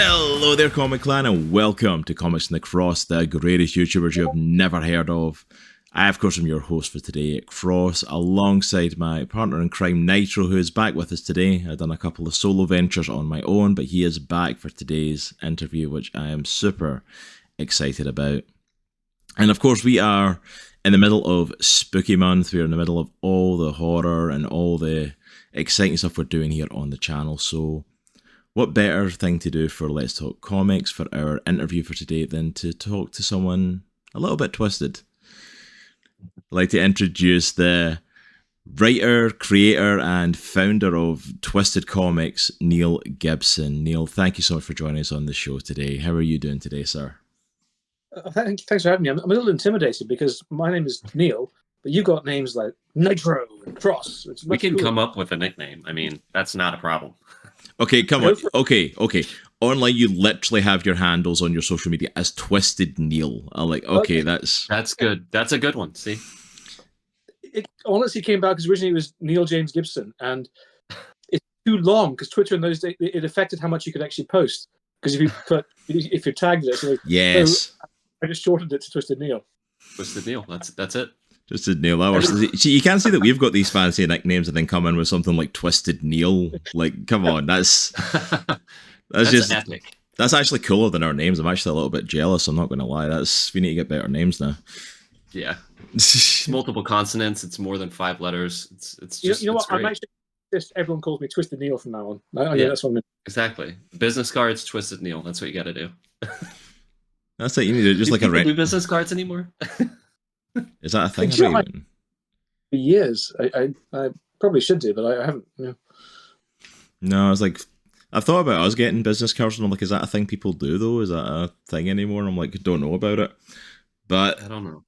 Hello there, Comic Clan, and welcome to Comics in the Cross, the greatest YouTubers you have never heard of. I, of course, am your host for today, Cross, alongside my partner in crime, Nitro, who is back with us today. I've done a couple of solo ventures on my own, but he is back for today's interview, which I am super excited about. And of course, we are in the middle of Spooky Month. We're in the middle of all the horror and all the exciting stuff we're doing here on the channel, so what better thing to do for Let's Talk Comics, for our interview for today, than to talk to someone a little bit twisted. I'd like to introduce the writer, creator, and founder of Twisted Comics, Neil Gibson. Neil, thank you so much for joining us on the show today. How are you doing today, sir? Thanks for having me. I'm a little intimidated because my name is Neil, but you've got names like Nitro and Cross. We can come up with a nickname. I mean, that's not a problem. Okay, come on. Okay. Online, you literally have your handles on your social media as Twisted Neil. I'm like, okay, that's good. That's a good one. See, it honestly came back because originally it was Neil James Gibson, and it's too long because Twitter in those days it affected how much you could actually post. Because if you tagged it, so yes, so I just shortened it to Twisted Neil. Twisted Neil. That's it. Twisted Neil. See, you can't see that we've got these fancy nicknames and then come in with something like Twisted Neil. Like, come on, that's just epic. That's actually cooler than our names. I'm actually a little bit jealous. I'm not going to lie. We need to get better names now. Yeah, it's multiple consonants. It's more than 5 letters. It's just you know what? Great. I'm actually just everyone calls me Twisted Neil from now on. Yeah, that's what I'm gonna... Exactly. Business cards, Twisted Neil. That's what you got to do. That's it. You need to just like do business cards anymore. Is that a thing? For years, I probably should do, but I haven't. Yeah. No, it's like I've thought about us getting business cards, and I'm like, is that a thing people do though? Is that a thing anymore? And I'm like, don't know about it. But I don't know.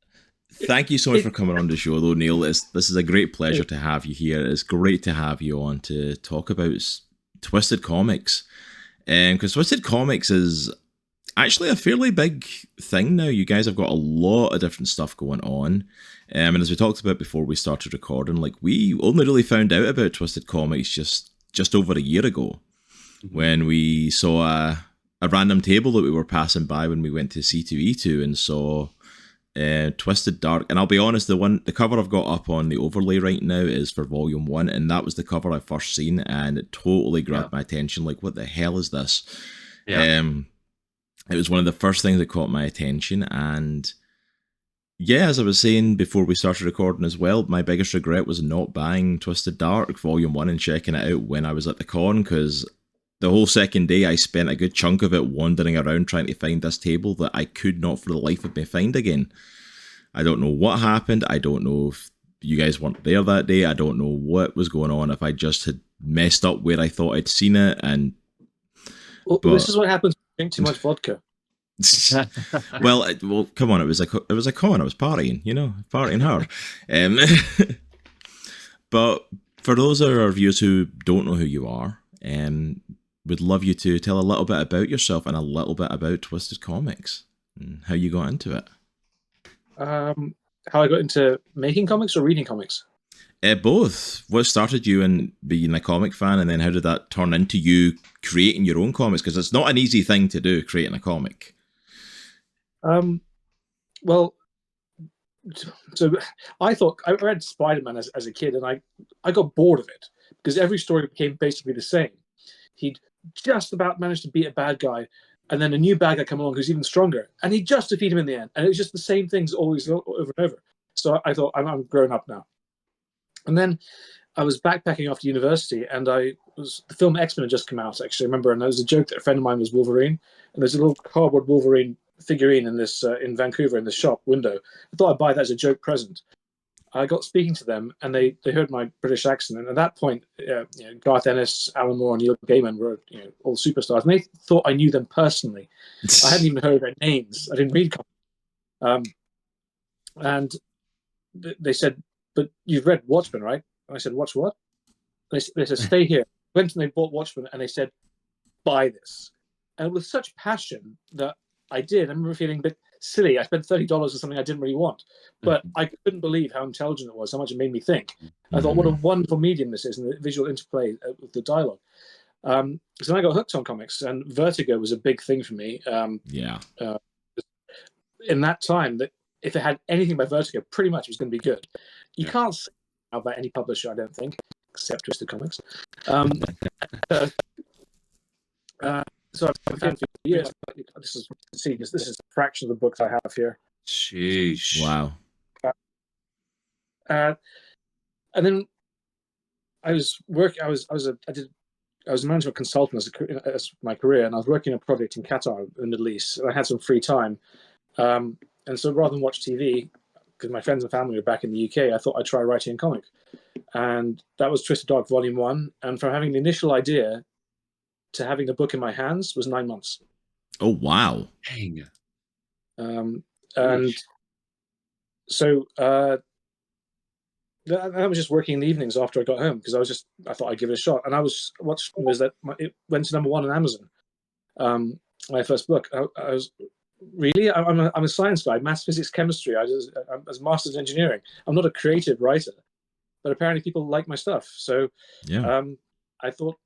Thank you so much for coming on the show, though, Neil. This is a great pleasure to have you here. It's great to have you on to talk about Twisted Comics, because Twisted Comics is actually a fairly big thing now. You guys have got a lot of different stuff going on. And as we talked about before we started recording, like we only really found out about Twisted Comics just over a year ago when we saw a random table that we were passing by when we went to C2E2 and saw Twisted Dark. And I'll be honest, the cover I've got up on the overlay right now is for Volume 1, and that was the cover I first seen, and it totally grabbed my attention. Like, what the hell is this? Yeah. It was one of the first things that caught my attention, and yeah, as I was saying before we started recording as well, my biggest regret was not buying Twisted Dark Volume 1 and checking it out when I was at the con, because the whole second day I spent a good chunk of it wandering around trying to find this table that I could not for the life of me find again. I don't know what happened. I don't know if you guys weren't there that day. I don't know what was going on, if I just had messed up where I thought I'd seen it. And this is what happens when you drink too much vodka. well, come on. It was a con. I was partying, partying hard. But for those of our viewers who don't know who you are, would love you to tell a little bit about yourself and a little bit about Twisted Comics and how you got into it. How I got into making comics or reading comics? Both. What started you in being a comic fan, and then how did that turn into you creating your own comics? Because it's not an easy thing to do, creating a comic. Well, so I read Spider-Man as a kid, and I got bored of it because every story became basically the same. He'd just about managed to beat a bad guy, and then a new bad guy come along who's even stronger, and he just defeat him in the end. And it was just the same things always over and over. So I thought, I'm grown up now. And then I was backpacking after university, and the film X-Men had just come out, actually, I remember, and there was a joke that a friend of mine was Wolverine, and there's a little cardboard Wolverine figurine in this in Vancouver in the shop window. I thought I'd buy that as a joke present. I got speaking to them, and they heard my British accent. And at that point, Garth Ennis, Alan Moore, and Neil Gaiman were all superstars. And they thought I knew them personally. I hadn't even heard their names. I didn't read comics. And they said, "But you've read Watchmen, right?" And I said, "Watch what?" And they said, "Stay here." Went and they bought Watchmen, and they said, "Buy this." And with such passion that I did. I remember feeling a bit silly. I spent $30 on something I didn't really want, but I couldn't believe how intelligent it was, how much it made me think. I thought, what a wonderful medium this is, and the visual interplay with the dialogue. So I got hooked on comics, and Vertigo was a big thing for me. Yeah. In that time, that if it had anything by Vertigo, pretty much it was going to be good. You Yeah. can't say about any publisher, I don't think, except Twisted Comics. Um, so I've been a fan for years. This is a fraction of the books I have here. Sheesh. Wow. And then I was working. I was a management consultant as my career, and I was working on a project in Qatar in the Middle East. And I had some free time, and so rather than watch TV, because my friends and family were back in the UK, I thought I'd try writing a comic, and that was Twisted Dark Volume 1. And from having the initial idea to having the book in my hands was 9 months. Oh, wow. Dang. And Sheesh. so I was just working in the evenings after I got home because I thought I'd give it a shot. And it went to #1 on Amazon. My first book. I was really I'm a science guy, maths, physics, chemistry. I'm a master's in engineering. I'm not a creative writer, but apparently people like my stuff. So Yeah. I thought,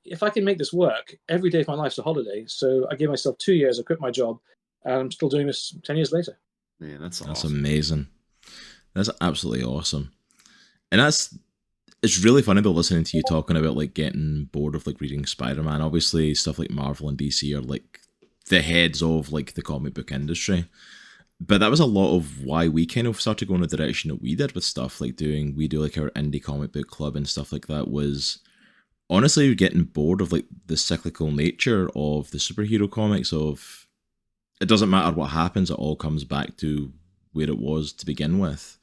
if I can make this work, every day of my life's a holiday. So I gave myself 2 years. I quit my job, and I'm still doing this 10 years later. Man, that's That's awesome. amazing. That's absolutely awesome. And it's really funny though, listening to you talking about like getting bored of like reading Spider-Man. Obviously stuff like Marvel and DC are like the heads of like the comic book industry. But that was a lot of why we kind of started going the direction that we did with stuff like we do like our indie comic book club and stuff like that, was honestly getting bored of like the cyclical nature of the superhero comics. Of it doesn't matter what happens, it all comes back to where it was to begin with.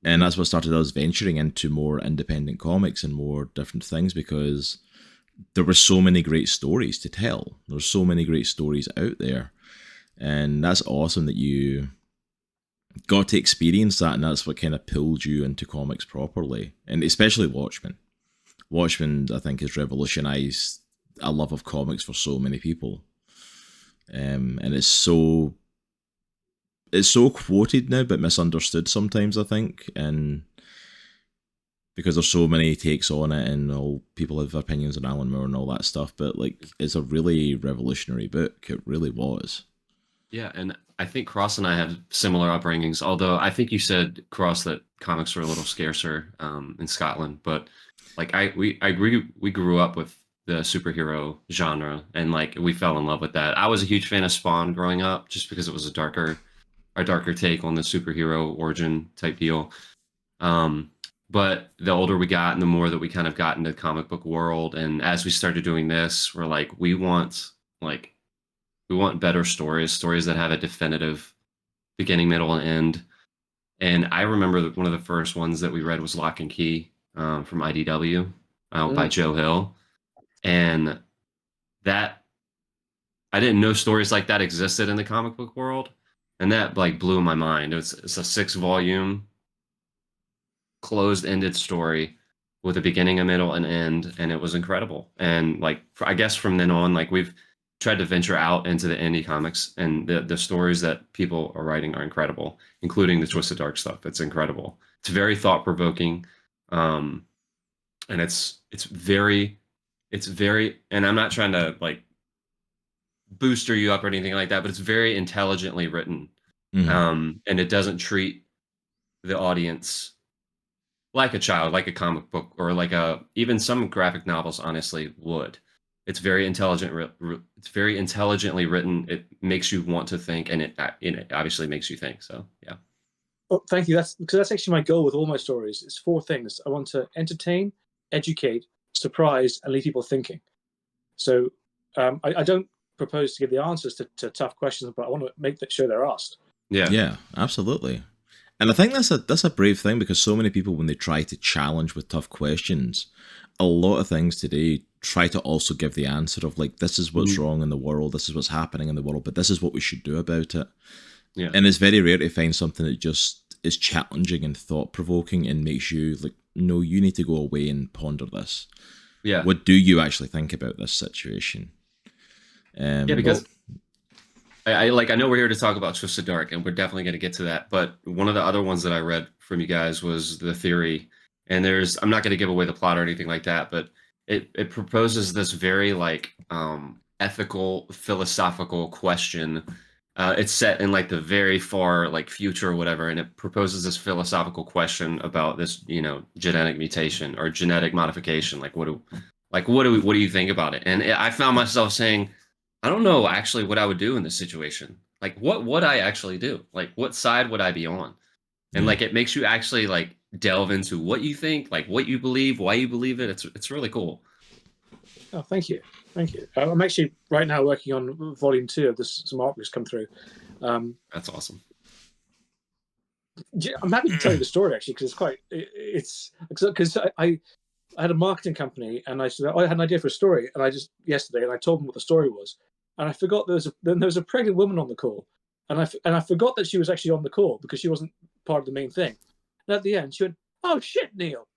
And that's what started us venturing into more independent comics and more different things, because there were so many great stories to tell. There's so many great stories out there. And that's awesome that you got to experience that, and that's what kind of pulled you into comics properly. And especially Watchmen. Watchmen, I think, has revolutionized a love of comics for so many people. And it's so quoted now but misunderstood sometimes, I think, and because there's so many takes on it and all people have opinions on Alan Moore and all that stuff, but like it's a really revolutionary book. It really was. Yeah, and I think Cross and I have similar upbringings, although I think you said, Cross, that comics were a little scarcer in Scotland, but like we grew up with the superhero genre, and like we fell in love with that. I was a huge fan of Spawn growing up just because it was a darker take on the superhero origin type deal. But the older we got and the more that we kind of got into the comic book world, and as we started doing this, we're like, we want better stories that have a definitive beginning, middle, and end. And I remember that one of the first ones that we read was Lock and Key from IDW by Joe Hill. And that, I didn't know stories like that existed in the comic book world. And that like blew my mind. It's a 6-volume closed-ended story with a beginning, a middle, and end, and it was incredible. And like I guess from then on, like we've tried to venture out into the indie comics, and the stories that people are writing are incredible, including the Twisted Dark stuff. It's incredible. It's very thought-provoking, and it's very, and I'm not trying to like booster you up or anything like that, but it's very intelligently written. Mm-hmm. And it doesn't treat the audience like a child, like a comic book, or like even some graphic novels honestly would. It's very it's very intelligently written. It makes you want to think, and it obviously makes you think. So yeah. Well, thank you. That's actually my goal with all my stories. It's 4 things. I want to entertain, educate, surprise, and leave people thinking. So I don't propose to give the answers to tough questions, but I want to make sure they're asked. Yeah, absolutely. And I think that's a brave thing, because so many people, when they try to challenge with tough questions, a lot of things today try to also give the answer of like, this is what's wrong in the world, this is what's happening in the world, but this is what we should do about it. Yeah. And it's very rare to find something that just is challenging and thought provoking and makes you like, no, you need to go away and ponder this. Yeah. What do you actually think about this situation? Yeah, because I know we're here to talk about Twisted Dark, and we're definitely going to get to that. But one of the other ones that I read from you guys was The Theory. And I'm not going to give away the plot or anything like that, but it proposes this very like ethical philosophical question. It's set in like the very far like future or whatever, and it proposes this philosophical question about this, you know, genetic mutation or genetic modification. What do you think about it? And I found myself saying, I don't know actually what I would do in this situation. Like what would I actually do? Like what side would I be on? And Yeah. like it makes you actually like delve into what you think, like what you believe, why you believe it. It's really cool. Oh, thank you. Thank you. I'm actually right now working on volume 2 of this. Some artworks come through. That's awesome. I'm happy to tell you the story actually, because it's because I had a marketing company and I said, I had an idea for a story, and I just yesterday and I told them what the story was, and I forgot there was a pregnant woman on the call, and I forgot that she was actually on the call because she wasn't part of the main thing. And at the end, she went, "Oh shit, Neil."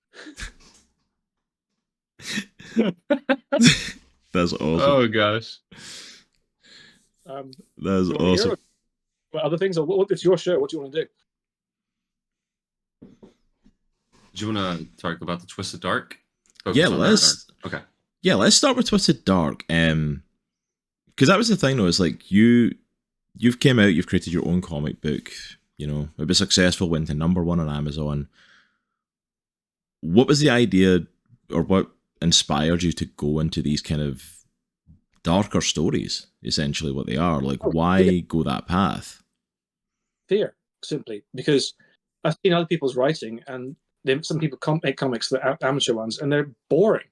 That's awesome. Oh gosh. That's awesome. But other things, it's your show. What do you want to do? Do you want to talk about the Twisted Dark? Yeah, let's. Okay. Yeah, let's start with Twisted Dark. Because that was the thing, though. Is like you've came out, you've created your own comic book. You know, it was successful, went to #1 on Amazon. What was the idea, or what inspired you to go into these kind of darker stories? Essentially, what they are. Like, why go that path? Fear, simply because I've seen other people's writing, and some people make comics that are amateur ones, and they're boring.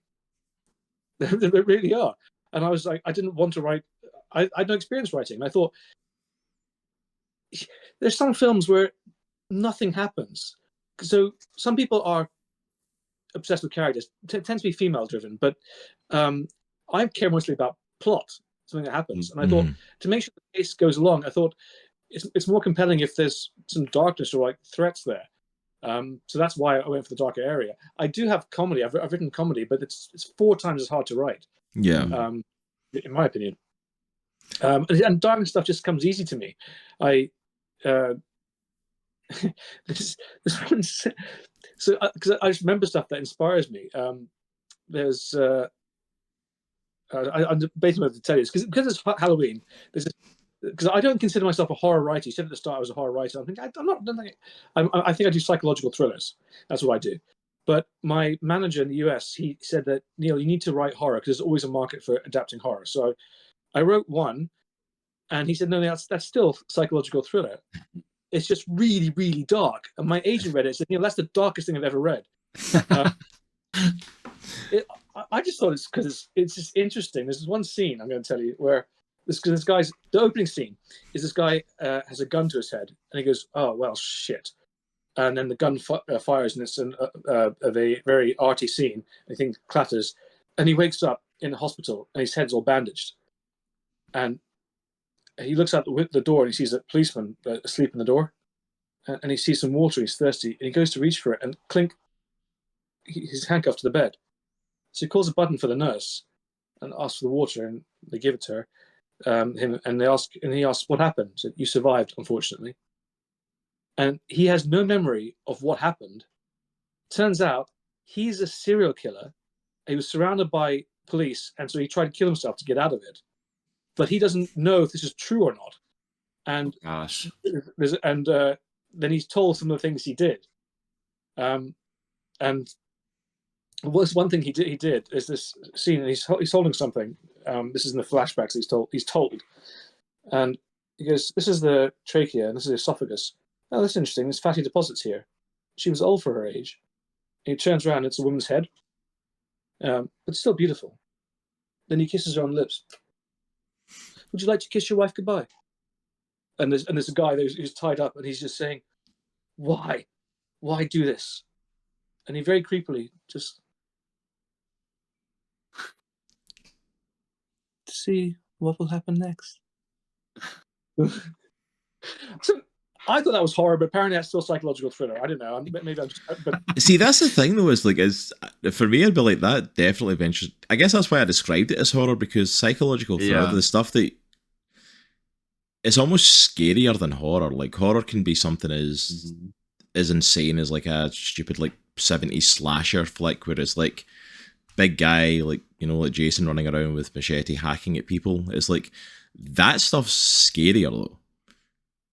They really are. And I was like, I didn't want to write. I had no experience writing. I thought there's some films where nothing happens. So some people are obsessed with characters. Tends to be female driven, but I care mostly about plot, something that happens. And I thought to make sure the case goes along, I thought it's more compelling if there's some darkness or like threats there. So that's why I went for the darker area. I do have comedy. I've written comedy, but it's 4 times as hard to write. Yeah. In my opinion. And dark stuff just comes easy to me. This one's, so because I just remember stuff that inspires me. There's I'm basically going to tell you this because it's Halloween. Because I don't consider myself a horror writer. You said at the start I was a horror writer. I think I think I do psychological thrillers. That's what I do. But my manager in the US, he said that, Neil, you need to write horror because there's always a market for adapting horror. So I wrote one, and he said, no, that's still psychological thriller. It's just really, really dark. And my agent read it and said, Neil, that's the darkest thing I've ever read. I just thought it's because it's just interesting. There's one scene I'm going to tell you where this guy's, the opening scene is this guy has a gun to his head, and he goes, oh, well, shit. And then the gun fires, and it's a very arty scene. I think clatters, and he wakes up in the hospital, and his head's all bandaged. And he looks out the door, and he sees a policeman asleep in the door, and he sees some water. He's thirsty, and he goes to reach for it, and clink, he's handcuffed to the bed. So he calls a button for the nurse, and asks for the water, and they give it to her. He asks what happened. He said, you survived, unfortunately. And he has no memory of what happened. Turns out he's a serial killer. He was surrounded by police, and so he tried to kill himself to get out of it. But he doesn't know if this is true or not. And gosh, then he's told some of the things he did. And one thing he did is this scene, and he's holding something. This is in the flashbacks. He's told, and he goes, "This is the trachea, and this is the esophagus. Oh, that's interesting. There's fatty deposits here. She was old for her age." And he turns around, it's a woman's head, but still beautiful. Then he kisses her on the lips. Would you like to kiss your wife goodbye? And there's a guy who's tied up, and he's just saying, "Why do this?" And he very creepily just to see what will happen next. So I thought that was horror, but apparently that's still psychological thriller. I don't know. Maybe I'm just, but see, that's the thing though, is for me, I'd be like, that definitely ventures. I guess that's why I described it as horror, because psychological thriller, the stuff that it's almost scarier than horror. Like horror can be something as insane as like a stupid like 70s slasher flick, where it's like big guy, like, you know, like Jason running around with machete hacking at people. It's like, that stuff's scarier though.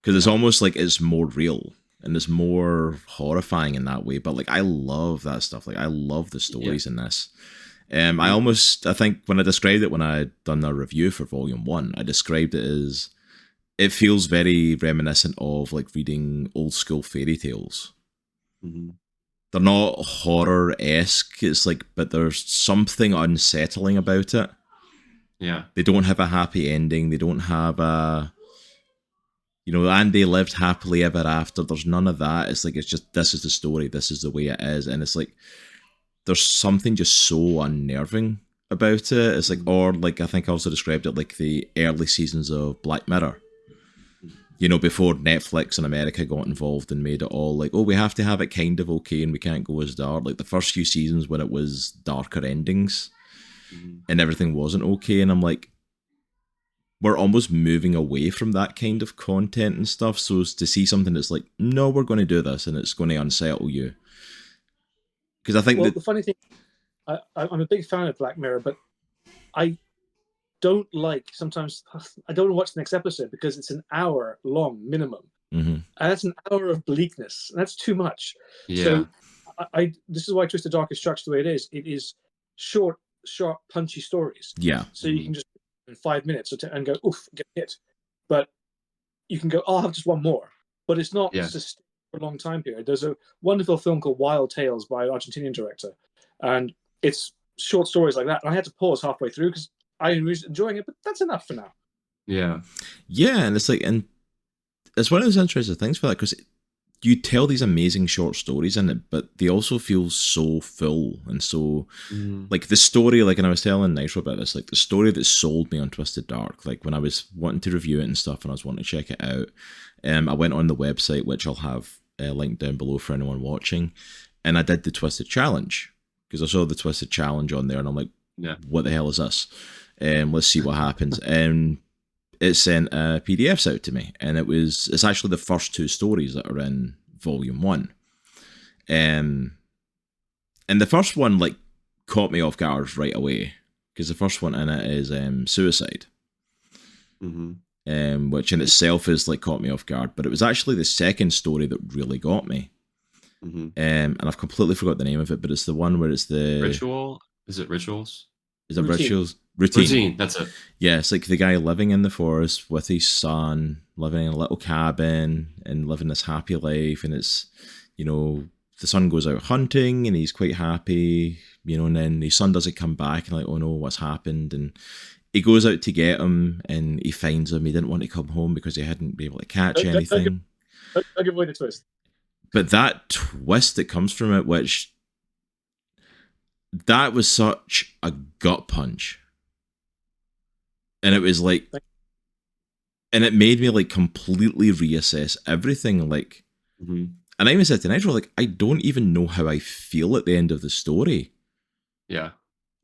Because it's almost like it's more real and it's more horrifying in that way. But like, I love that stuff. Like, I love the stories in this. I think when I described it, when I had done a review for Volume 1, I described it as, it feels very reminiscent of like reading old school fairy tales. Mm-hmm. They're not horror-esque. It's like, but there's something unsettling about it. Yeah. They don't have a happy ending. They don't have a, you know, and they lived happily ever after. There's none of that. It's like, it's just, this is the story. This is the way it is. And it's like, there's something just so unnerving about it. It's like, or like, I think I also described it like the early seasons of Black Mirror. You know, before Netflix in America got involved and made it all like, oh, we have to have it kind of okay and we can't go as dark. Like the first few seasons when it was darker endings and everything wasn't okay. And I'm like, we're almost moving away from that kind of content and stuff. So to see something that's like, no, we're going to do this and it's going to unsettle you. Because I think the funny thing, I'm a big fan of Black Mirror, but I don't like, sometimes I don't want to watch the next episode because it's an hour long minimum. And that's an hour of bleakness. That's too much. Yeah. So this is why Twisted Dark is structured the way it is. It is short, sharp, punchy stories. Yeah. So you can just in 5 minutes and go, oof, get hit. But you can go, oh, I'll have just one more. But it's not just for a long time period. There's a wonderful film called Wild Tales by an Argentinian director. And it's short stories like that. And I had to pause halfway through because I was enjoying it, but that's enough for now. Yeah. Yeah, and it's like, and it's one of those interesting things for that, because you tell these amazing short stories in it, but they also feel so full and so, like the story, like, and I was telling Nitro about this, like the story that sold me on Twisted Dark, like when I was wanting to review it and stuff and I was wanting to check it out, I went on the website, which I'll have linked down below for anyone watching, and I did the Twisted Challenge, because I saw the Twisted Challenge on there and I'm like, what the hell is this? Let's see what happens. And it sent PDFs out to me, and it's actually the first two stories that are in Volume 1. And the first one like caught me off guard right away, because the first one in it is suicide, which in itself is like caught me off guard. But it was actually the second story that really got me. And I've completely forgot the name of it, but it's the one where it's the Ritual. Is it Rituals? Is it Routine. Rituals? Routine. That's it. Yeah, it's like the guy living in the forest with his son, living in a little cabin and living this happy life. And it's, you know, the son goes out hunting and he's quite happy, you know, and then his son doesn't come back and like, oh no, what's happened? And he goes out to get him and he finds him. He didn't want to come home because he hadn't been able to catch anything. I'll give away the twist. But that twist that comes from it, which that was such a gut punch. And it was like, and it made me like completely reassess everything. Like, and I even said to Nitro, like, I don't even know how I feel at the end of the story. Yeah.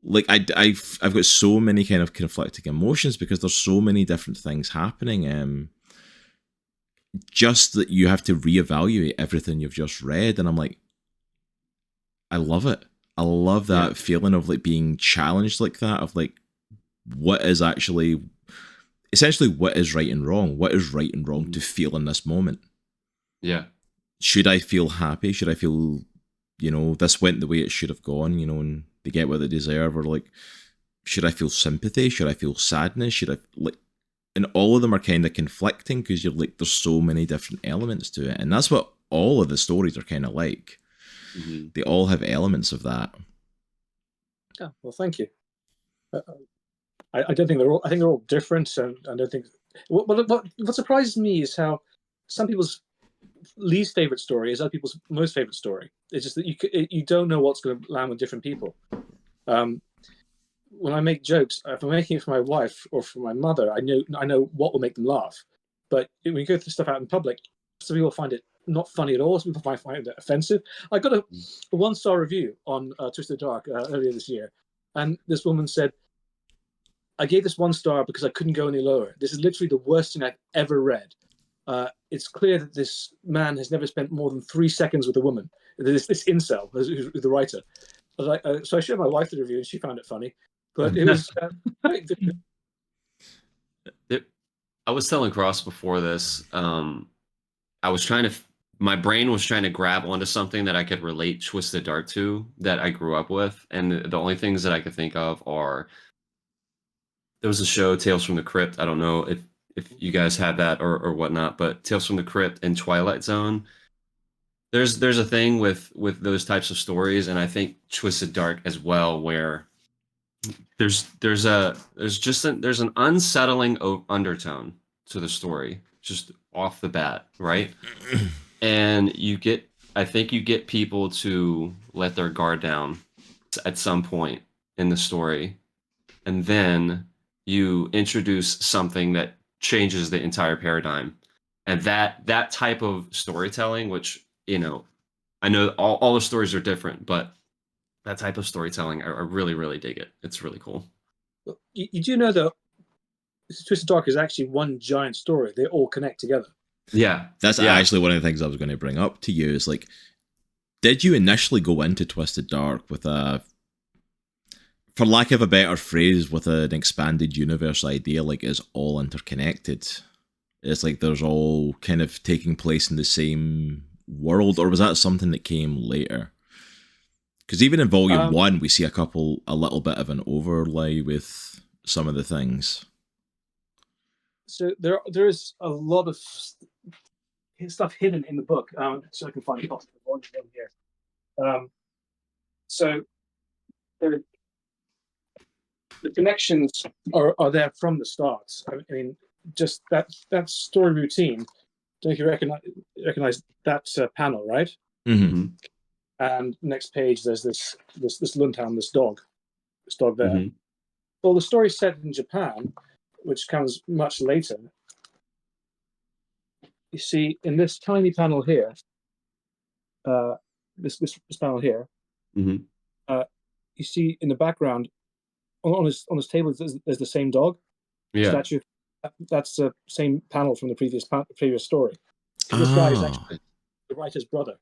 Like I've got so many kind of conflicting emotions because there's so many different things happening. Just that you have to reevaluate everything you've just read. And I'm like, I love it. I love that feeling of like being challenged like that, of like, what is actually, essentially what is right and wrong? What is right and wrong to feel in this moment? Yeah. Should I feel happy? Should I feel, you know, this went the way it should have gone, you know, and they get what they deserve? Or like, should I feel sympathy? Should I feel sadness? Should I, like, and all of them are kind of conflicting because you're like, there's so many different elements to it. And that's what all of the stories are kind of like. They all have elements of that. Yeah, well, thank you. I don't think they're all. I think they're all different, and I don't think. What surprises me is how some people's least favorite story is other people's most favorite story. It's just that you don't know what's going to land with different people. When I make jokes, if I'm making it for my wife or for my mother, I know what will make them laugh. But when you go through stuff out in public, some people find it not funny at all. Some people find it offensive. I got a 1-star review on Twisted Dark earlier this year, and this woman said, I gave this 1 star because I couldn't go any lower. This is literally the worst thing I've ever read. It's clear that this man has never spent more than 3 seconds with a woman. This incel, who's the writer. So I showed my wife the review, and she found it funny. But it was I was telling Cross before this. I was trying to. My brain was trying to grab onto something that I could relate Twisted Dark to that I grew up with, and the only things that I could think of are there was a show Tales from the Crypt. I don't know if you guys have that or whatnot, but Tales from the Crypt and Twilight Zone. There's a thing with those types of stories, and I think Twisted Dark as well, where there's an unsettling undertone to the story just off the bat, right? And I think you get people to let their guard down at some point in the story, and then you introduce something that changes the entire paradigm. And that type of storytelling, which, I know all the stories are different, but that type of storytelling, I really, really dig it. It's really cool. You do know that Twisted Dark is actually one giant story. They all connect together. Yeah. That's actually one of the things I was going to bring up to you is, like, did you initially go into Twisted Dark with for lack of a better phrase, with an expanded universe idea, like it's all interconnected? It's like there's all kind of taking place in the same world, or was that something that came later? Because even in Volume 1, we see a little bit of an overlay with some of the things. So there is a lot of stuff hidden in the book. So I can find it on here. So the connections are there from the start. I mean, just that story routine. Don't you recognize that panel, right? Mm-hmm. And next page, there's this Lundhound, this dog there. Mm-hmm. Well, the story's set in Japan, which comes much later. You see, in this tiny panel here, this panel here, Mm-hmm. you see in the background on his table, there's the same dog statue. That's the same panel from the previous story. So this guy is actually the writer's brother,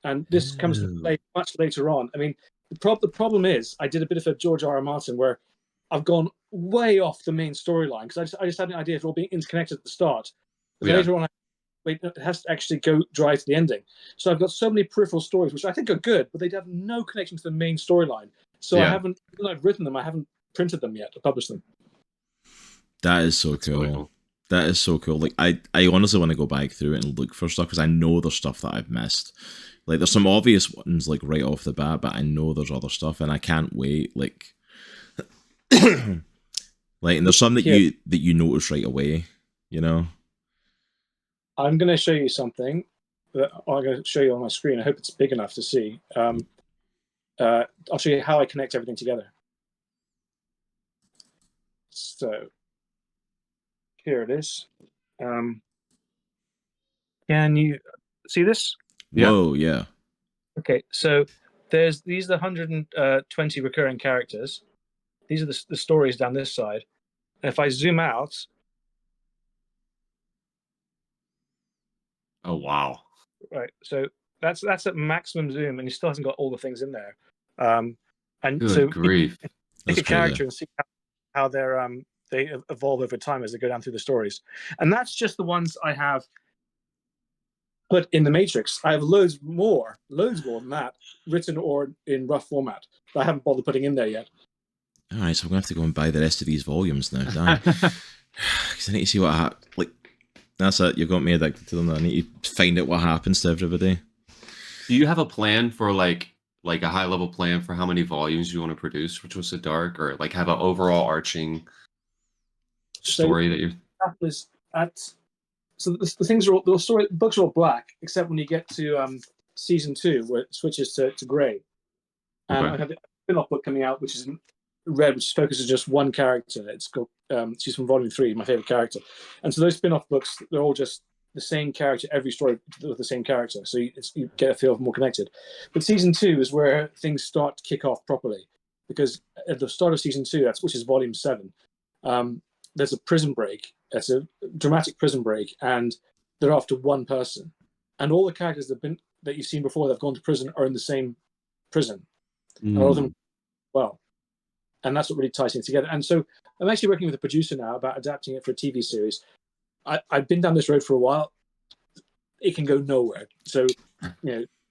and this comes to play much later on. I mean, the problem is, I did a bit of a George R. R. Martin where I've gone way off the main storyline because I just had an idea of it all being interconnected at the start. But later on, it has to actually go dry to the ending. So I've got so many peripheral stories, which I think are good, but they have no connection to the main storyline. So I haven't, when I've written them, I haven't printed them yet or published them. That is so cool. Really cool. That is so cool. Like, I honestly want to go back through it and look for stuff because I know there's stuff that I've missed. Like, there's some obvious ones, like, right off the bat, but I know there's other stuff, and I can't wait. Like, like, and there's some that you notice right away, you know? I'm going to show you something that I'm going to show you on my screen. I hope it's big enough to see. I'll show you how I connect everything together. So here it is. Can you see this? Whoa, yeah. Okay, so these are the 120 recurring characters. These are the stories down this side. And if I zoom out, oh wow! Right, so that's at maximum zoom, and he still hasn't got all the things in there. And Good so grief! Pick a character and see how they're they evolve over time as they go down through the stories. And that's just the ones I have put in the Matrix. I have loads more than that, written or in rough format that I haven't bothered putting in there yet. All right, so I'm gonna have to go and buy the rest of these volumes now, because I need to see what happens. Like, that's it. You've got me addicted to them. I need to find out what happens to everybody. Do you have a plan for like a high level plan for how many volumes you want to produce for Twisted Dark, or like have an overall arching story that you're? That was at. So the things are all, the books are all black, except when you get to season 2, where it switches to grey. And I have a spin-off book coming out, which is in red, which focuses just one character. It's called she's from Volume 3, my favorite character. And so those spin-off books, they're all just the same character, every story with the same character. So you get a feel more connected. But season 2 is where things start to kick off properly, because at the start of season 2, which is Volume 7. There's a prison break. It's a dramatic prison break, and they're after one person. And all the characters that you've seen before that have gone to prison are in the same prison. and a lot of them well. And that's what really ties things together. And so I'm actually working with a producer now about adapting it for a TV series. I've been down this road for a while. It can go nowhere. So,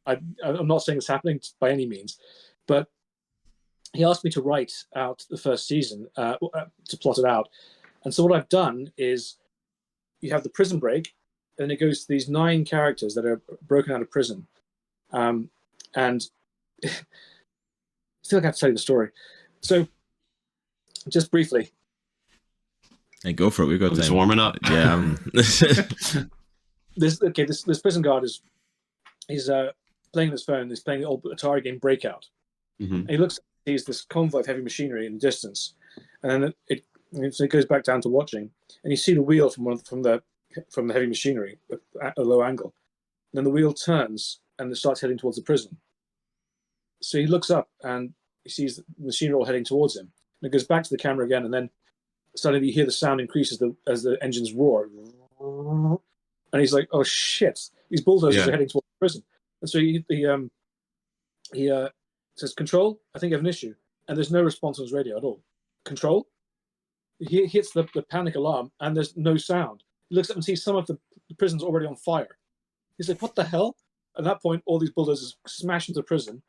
I'm not saying it's happening by any means, but he asked me to write out the first season, to plot it out. And so what I've done is you have the prison break, and it goes to these 9 characters that are broken out of prison. And I feel like I have to tell you the story. So, just briefly. And go for it. We've got time. Just warming up. Yeah. This prison guard he's playing his phone. He's playing the old Atari game Breakout. And he looks, sees this convoy of heavy machinery in the distance, and then it goes back down to watching, and you see the wheel from the heavy machinery at a low angle. And then the wheel turns and it starts heading towards the prison. So he looks up and he sees the machinery all heading towards him. And it goes back to the camera again, and then suddenly you hear the sound increase as the engines roar. And he's like, "Oh shit! These bulldozers are heading towards the prison." And so he says, "Control, I think I have an issue." And there's no response on his radio at all. "Control?" He hits the panic alarm, and there's no sound. He looks up and sees some of the prison's already on fire. He's like, "What the hell?" At that point, all these bulldozers smash into the prison,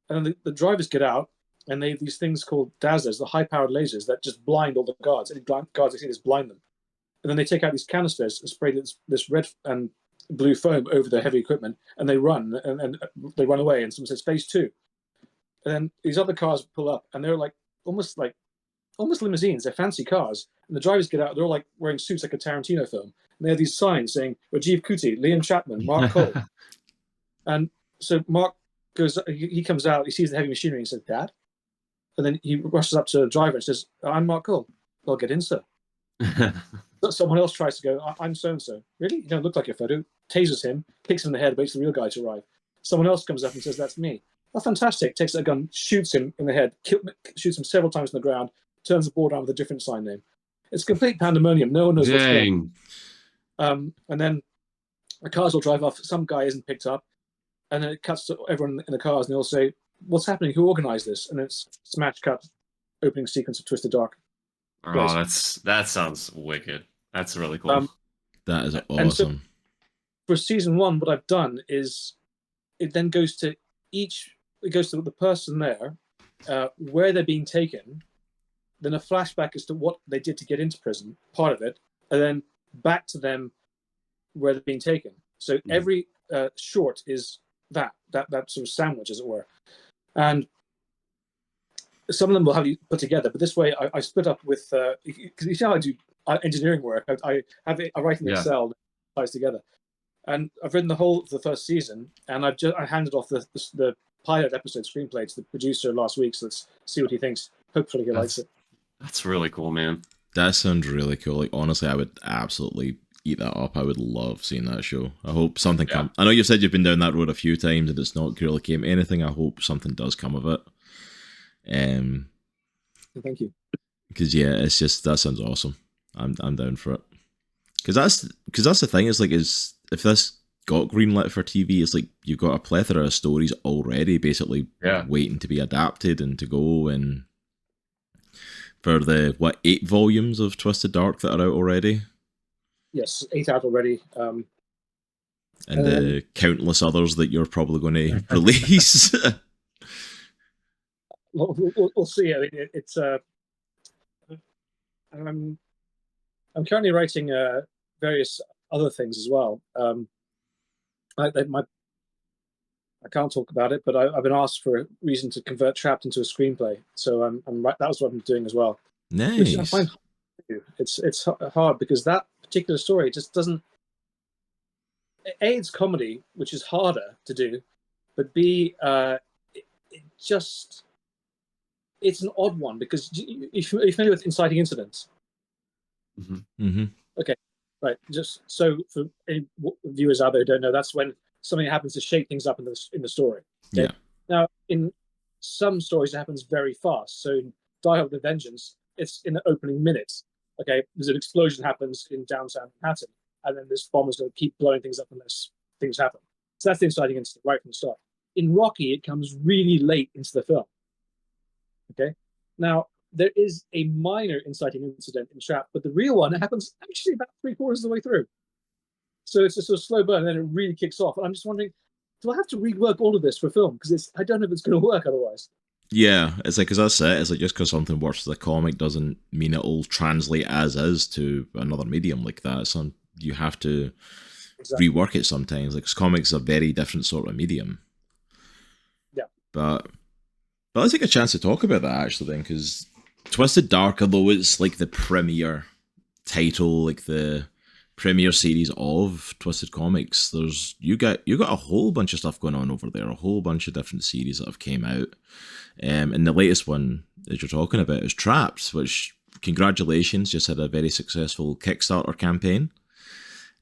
and then the drivers get out, and they have these things called dazzlers, the high-powered lasers that just blind all the guards. Any guards they see just blind them. And then they take out these canisters and spray this red and blue foam over the heavy equipment, and they run, and they run away. And someone says, "Phase 2." And then these other cars pull up, and they're almost limousines. They're fancy cars. And the drivers get out. They're all like wearing suits like a Tarantino film. And they have these signs saying Rajiv Kuti, Liam Chapman, Mark Cole. And so Mark goes, he comes out, he sees the heavy machinery, and he says, "Dad?" And then he rushes up to the driver and says, "I'm Mark Cole." "Well, get in, sir." Someone else tries to go, "I'm so-and-so." "Really? You don't look like your photo." Tases him, kicks him in the head, waits for the real guy to arrive. Someone else comes up and says, "That's me." "Oh, fantastic." Takes a gun, shoots him in the head, shoots him several times on the ground, turns the board around with a different sign name. It's complete pandemonium. No one knows what's going on. And then the cars will drive off. Some guy isn't picked up. And then it cuts to everyone in the cars, and they'll say, "What's happening? Who organized this?" And it's smash cut, opening sequence of Twisted Dark. Oh, that sounds wicked. That's really cool. That is awesome. So for season 1, what I've done is it then goes to the person there, where they're being taken, then a flashback as to what they did to get into prison, part of it, and then back to them where they're being taken. So every short is that sort of sandwich, as it were. And some of them will have you put together, but this way I split up with, because you see how I do engineering work. I write in Excel, that ties together. And I've written the whole of the first season, and I handed off the pilot episode screenplay to the producer last week, so let's see what he thinks. Hopefully he likes it. That's really cool, man. That sounds really cool. Like, honestly, I would absolutely eat that up. I would love seeing that show. I hope something comes. I know you said you've been down that road a few times and it's not really came to anything. I hope something does come of it. Thank you. Because it's just, that sounds awesome. I'm down for it. Because that's the thing. Is like, if this got greenlit for TV, it's like you've got a plethora of stories already, basically waiting to be adapted and to go. And for the 8 volumes of Twisted Dark that are out already. Yes, 8 out already. And the countless others that you're probably going to release. We'll see. I mean, it's. I'm currently writing various other things as well. I can't talk about it, but I've been asked for a reason to convert Trapped into a screenplay. So that was what I'm doing as well. Nice. Which I find hard to do. It's hard because that particular story just doesn't. A, it's comedy, which is harder to do, but B, it's an odd one because you're familiar with inciting incidents. Okay, right. Just so for any viewers out there who don't know, that's when something happens to shake things up in the story. Okay? Yeah. Now, in some stories, it happens very fast. So in Die Hard with a Vengeance, it's in the opening minutes. Okay, there's an explosion happens in downtown Manhattan, and then this bomb is going to keep blowing things up unless things happen. So that's the inciting incident right from the start. In Rocky, it comes really late into the film. Okay, now there is a minor inciting incident in Trap, but the real one happens actually about 3/4 of the way through. So it's a sort of slow burn, and then it really kicks off. And I'm just wondering, do I have to rework all of this for film? Because I don't know if it's going to work otherwise. Yeah, it's like, because that's it. It's like, just because something works as a comic doesn't mean it'll translate as is to another medium like that. So you have to rework it sometimes. Like, 'cause comics are a very different sort of medium. Yeah. But let's take a chance to talk about that actually then, because Twisted Dark, although it's like the premier title, like the premier series of Twisted Comics, you got a whole bunch of stuff going on over there, a whole bunch of different series that have came out. And the latest one that you're talking about is Trapped, which, congratulations, just had a very successful Kickstarter campaign,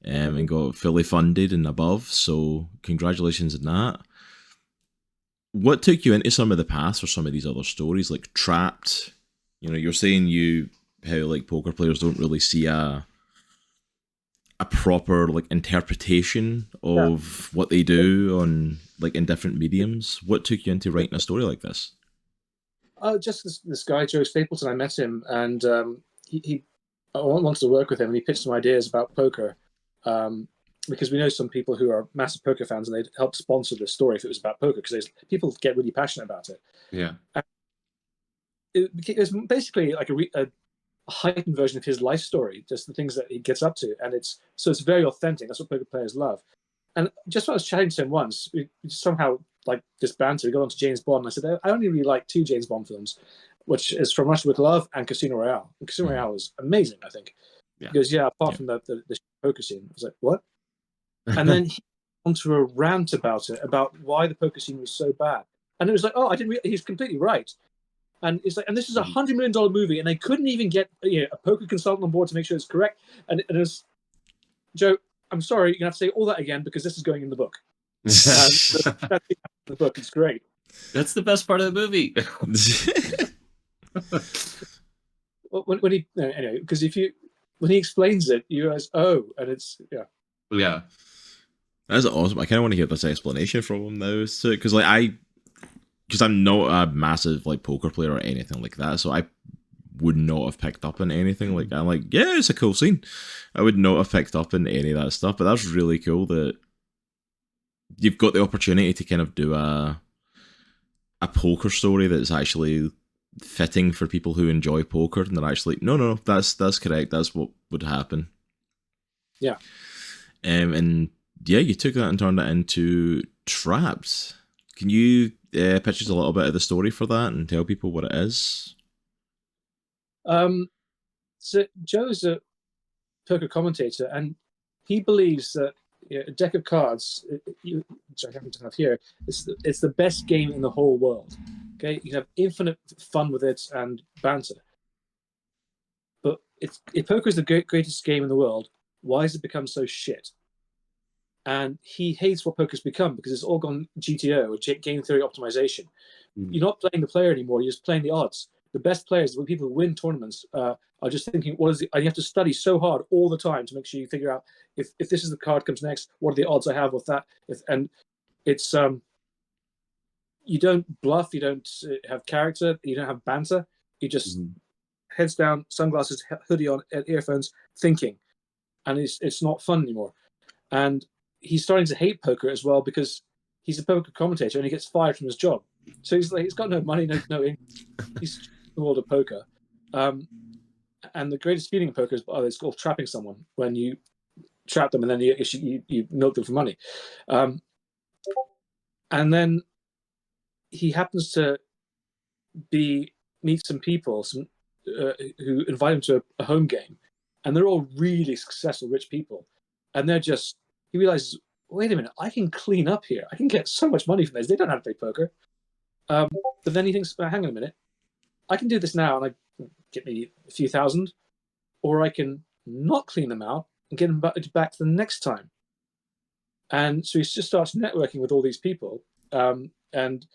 and got fully funded and above. So congratulations on that. What took you into some of the paths for some of these other stories, like Trapped? You know, you're saying how like poker players don't really see a proper like interpretation of what they do on like in different mediums. What took you into writing a story like this? Just this guy Joe Stapleton. I met him, and he I wanted to work with him, and he pitched some ideas about poker. Because we know some people who are massive poker fans, and they'd help sponsor the story if it was about poker, because people get really passionate about it. Yeah. It was basically like a heightened version of his life story, just the things that he gets up to, and it's very authentic. That's what poker players love. And just when I was chatting to him once, we somehow like this banter. We got on to James Bond, and I said I only really like 2 James Bond films, which is From Russia with Love and Casino Royale. And Casino Royale was amazing, I think. Yeah. He goes, apart from the poker scene. I was like, what? And then he went onto a rant about it, about why the poker scene was so bad. And it was like, I didn't. He's completely right. And it's like, and this is $100 million movie, and they couldn't even get a poker consultant on board to make sure it's correct. And it was, Joe, I'm sorry, you're gonna have to say all that again because this is going in the book. That's the book. It's great. That's the best part of the movie. when he anyway, because when he explains it, you guys, and it's Yeah. That's awesome. I kind of want to hear this explanation from him now, because I'm not a massive like poker player or anything like that, so I would not have picked up on anything like that. I'm like, yeah, it's a cool scene. I would not have picked up on any of that stuff, but that's really cool that you've got the opportunity to kind of do a poker story that's actually fitting for people who enjoy poker, and they're actually no, that's correct. That's what would happen. Yeah. And yeah, you took that and turned it into Trapped. Can you pitch us a little bit of the story for that and tell people what it is? So Joe's a poker commentator, and he believes that a deck of cards, which I happen to have here, it's the best game in the whole world. Okay, you can have infinite fun with it and banter. But if poker is the greatest game in the world, why has it become so shit? And he hates what poker's become because it's all gone GTO, or game theory optimization. You're not playing the player anymore, you're just playing the odds. The best players, the people who win tournaments, are just thinking, and you have to study so hard all the time to make sure you figure out if this is the card comes next, what are the odds I have with that? And it's you don't bluff, you don't have character, you don't have banter. You just heads down, sunglasses, hoodie on, earphones, thinking, and it's not fun anymore. And he's starting to hate poker as well because he's a poker commentator and he gets fired from his job. So he's got no money, no income. He's in the world of poker. And the greatest feeling in poker is it's called trapping someone, when you trap them and then you milk them for money. And then he happens to meet some people who invite him to a home game, and they're all really successful, rich people. And he realizes, wait a minute, I can clean up here. I can get so much money from this. They don't have to play poker. But then he thinks, hang on a minute, I can do this now and I get me a few thousand, or I can not clean them out and get them back to the next time. And so he just starts networking with all these people, and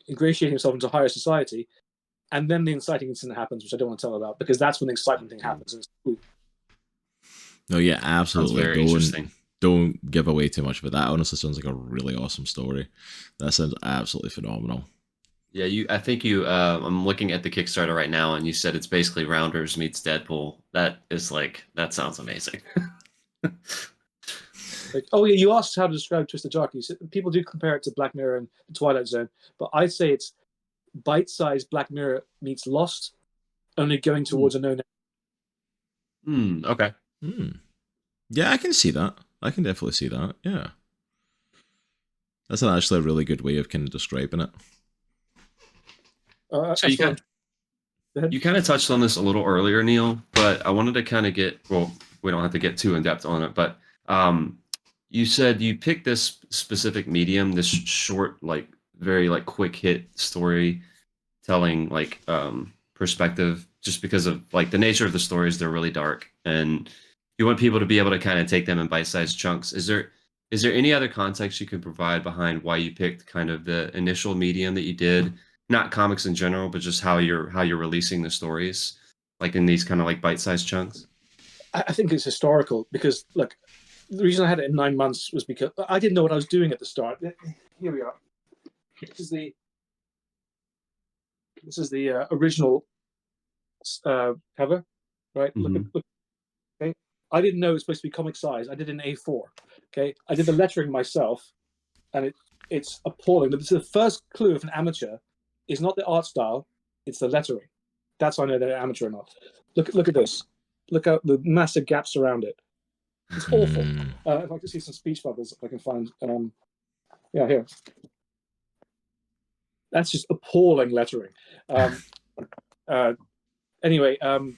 ingratiating himself into higher society. And then the inciting incident happens, which I don't want to tell about, because that's when the excitement thing happens. No, yeah, absolutely. Very interesting. Don't give away too much, but that honestly sounds like a really awesome story. That sounds absolutely phenomenal. Yeah, I think you. I'm looking at the Kickstarter right now, and you said it's basically Rounders meets Deadpool. That sounds amazing. Like, oh yeah, you asked how to describe Twisted Dark. You said people do compare it to Black Mirror and the Twilight Zone, but I'd say it's bite-sized Black Mirror meets Lost, only going towards a known. Okay. Yeah, I can see that. I can definitely see that. Yeah. That's actually a really good way of kind of describing it. So you kind of touched on this a little earlier, Neil, but I wanted to kind of we don't have to get too in depth on it, but you said you picked this specific medium, this short, like very like quick hit storytelling like perspective, just because of like the nature of the stories. They're really dark, and you want people to be able to kind of take them in bite-sized chunks. Is there any other context you could provide behind why you picked kind of the initial medium that you did? Not comics in general, but just how you're releasing the stories, like in these kind of like bite-sized chunks. I think it's historical because look, the reason I had it in 9 months was because I didn't know what I was doing at the start. Here we are. This is the original cover, right? Mm-hmm. Look. Okay, I didn't know it was supposed to be comic size. I did an A4. Okay, I did the lettering myself, and it's appalling. But the first clue of an amateur is not the art style; it's the lettering. That's how I know they're amateur or not. Look at this. Look at the massive gaps around it. It's awful. If I can see some speech bubbles, if I can find. Yeah, here. That's just appalling lettering. Anyway, sorry,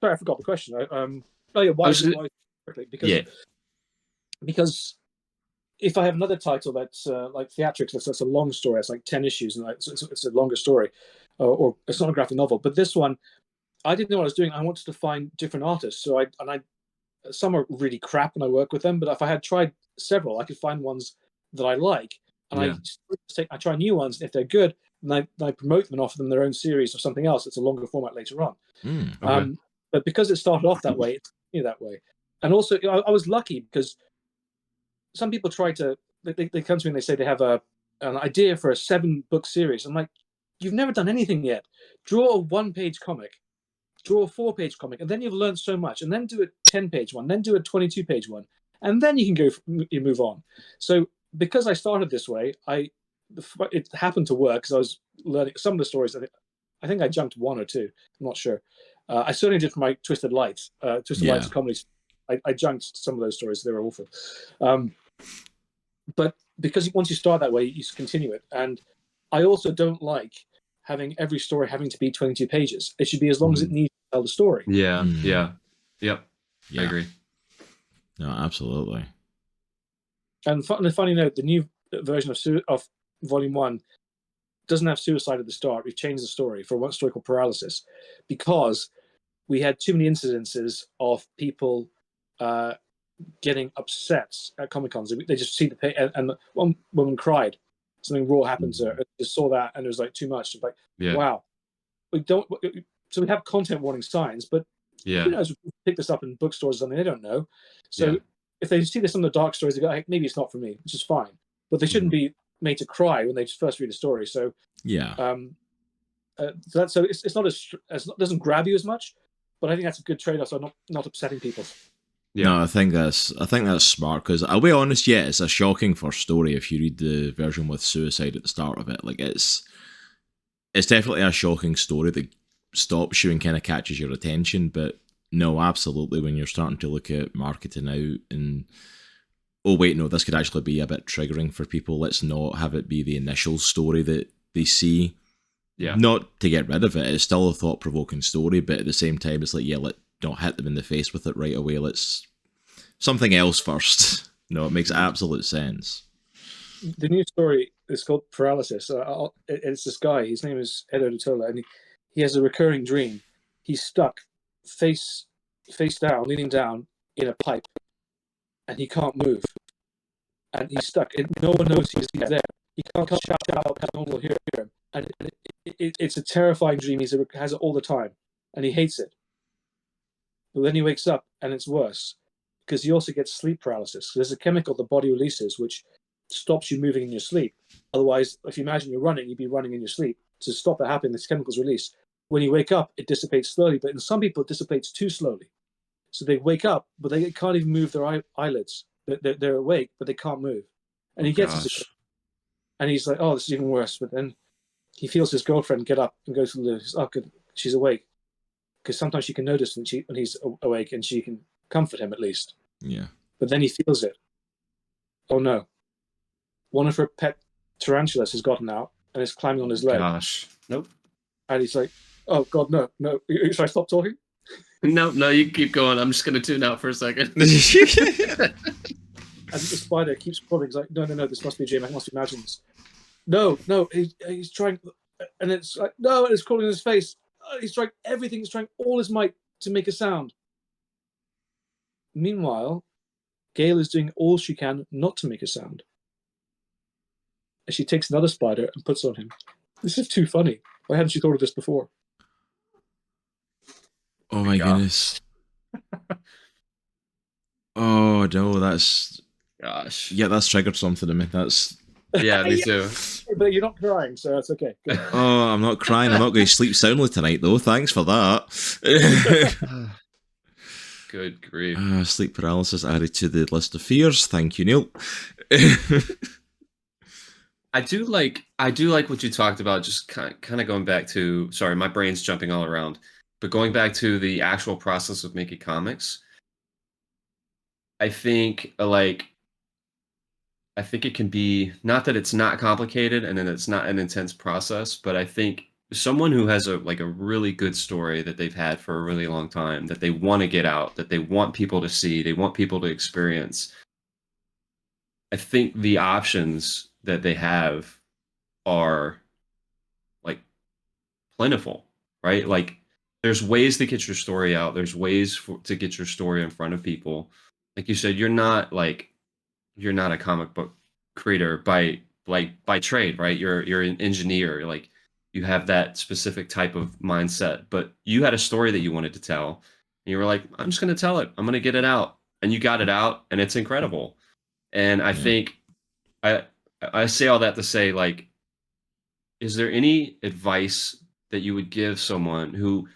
I forgot the question. Oh yeah, why quickly? Because if I have another title that's like theatrics, that's a long story. It's like 10 issues, and it's a longer story, or it's not a graphic novel. But this one, I didn't know what I was doing. I wanted to find different artists, so I some are really crap, and I work with them. But if I had tried several, I could find ones that I like, and I try new ones. And if they're good, then I promote them and offer them their own series or something else. It's a longer format later on. Okay. But because it started off that way, it's that way. And also, I was lucky because some people try to they come to me and they say they have an idea for a 7-book series. I'm like, you've never done anything yet. Draw a 1-page comic, draw a 4-page comic, and then you've learned so much. And then do a 10-page one, then do a 22-page one, and then you can you move on. So because I started this way, it happened to work because I was learning some of the stories. I think I jumped 1 or 2. I'm not sure. I certainly did for my Twisted Lights. Twisted Lights comedy. I junked some of those stories. They were awful. But because once you start that way, you continue it. And I also don't like having every story having to be 22 pages. It should be as long as it needs to tell the story. Yep. I agree. No, absolutely. And a funny note, the new version of Volume 1 doesn't have suicide at the start. We've changed the story for one story called Paralysis because we had too many incidences of people getting upset at Comic Cons. They just see the page, and one woman cried. Something raw happened to her. Just saw that, and it was like too much. Like, wow, we don't. So we have content warning signs, but who knows? We pick this up in bookstores or something. They don't know. So if they see this on the dark stories, they go, hey, maybe it's not for me, which is fine. But they shouldn't be made to cry when they first read a story. So so it's not as doesn't grab you as much. But I think that's a good trade-off. So not upsetting people. Yeah. No, I think that's smart because I'll be honest, it's a shocking first story if you read the version with suicide at the start of it. Like it's definitely a shocking story that stops you and kind of catches your attention. But no, absolutely, when you're starting to look at marketing out and oh wait, no, this could actually be a bit triggering for people. Let's not have it be the initial story that they see. Yeah. Not to get rid of it. It's still a thought-provoking story, but at the same time, it's like, don't hit them in the face with it right away. Let's something else first. No, it makes absolute sense. The new story is called Paralysis. It's this guy. His name is Edo Tola, and he has a recurring dream. He's stuck face down, leaning down in a pipe, and he can't move. And he's stuck. And no one knows he's there. He can't shout out because no one will hear him. And it's a terrifying dream. He has it all the time, and he hates it. But then he wakes up, and it's worse because he also gets sleep paralysis. There's a chemical the body releases, which stops you moving in your sleep. Otherwise, if you imagine you're running, you'd be running in your sleep. To stop that happening, this chemical's released. When you wake up, it dissipates slowly, but in some people, it dissipates too slowly. So they wake up, but they can't even move their eyelids. They're awake, but they can't move. And he gets Gosh. and he's like, "Oh, this is even worse." But then he feels his girlfriend get up and go to the loo. Oh, good, she's awake. Because sometimes she can notice when he's awake, and she can comfort him at least. Yeah. But then he feels it. Oh no! One of her pet tarantulas has gotten out and is climbing on his leg. Gosh. Nope. And he's like, "Oh God, no! Should I stop talking?" No, you keep going. I'm just gonna tune out for a second. And the spider keeps crawling. He's like, "No, this must be a dream. I must imagine this." No, he's trying, and it's like, no, and it's crawling in his face. He's trying everything. He's trying all his might to make a sound. Meanwhile, Gail is doing all she can not to make a sound. And she takes another spider and puts on him. This is too funny. Why hadn't she thought of this before? Oh my goodness. Oh no, that's Gosh. yeah, that's triggered something in me. That's Yeah, me too. But you're not crying, so it's okay. Good. oh, I'm not crying. I'm not going to sleep soundly tonight though. Thanks for that. Good grief. Sleep paralysis added to the list of fears. Thank you, Neil. I do like what you talked about. Just kind of going back to. Sorry, my brain's jumping all around. But going back to the actual process of making comics, I think it can be, not that it's not complicated and then it's not an intense process, but I think someone who has a really good story that they've had for a really long time, that they want to get out, that they want people to see, they want people to experience. I think the options that they have are plentiful, right? There's ways to get your story out. There's ways to get your story in front of people. Like you said, you're not a comic book creator by trade, right? You're an engineer. You have that specific type of mindset, but you had a story that you wanted to tell, and you were like, I'm just going to tell it. I'm going to get it out, and you got it out, and it's incredible. And I think I say all that to say, is there any advice that you would give someone who,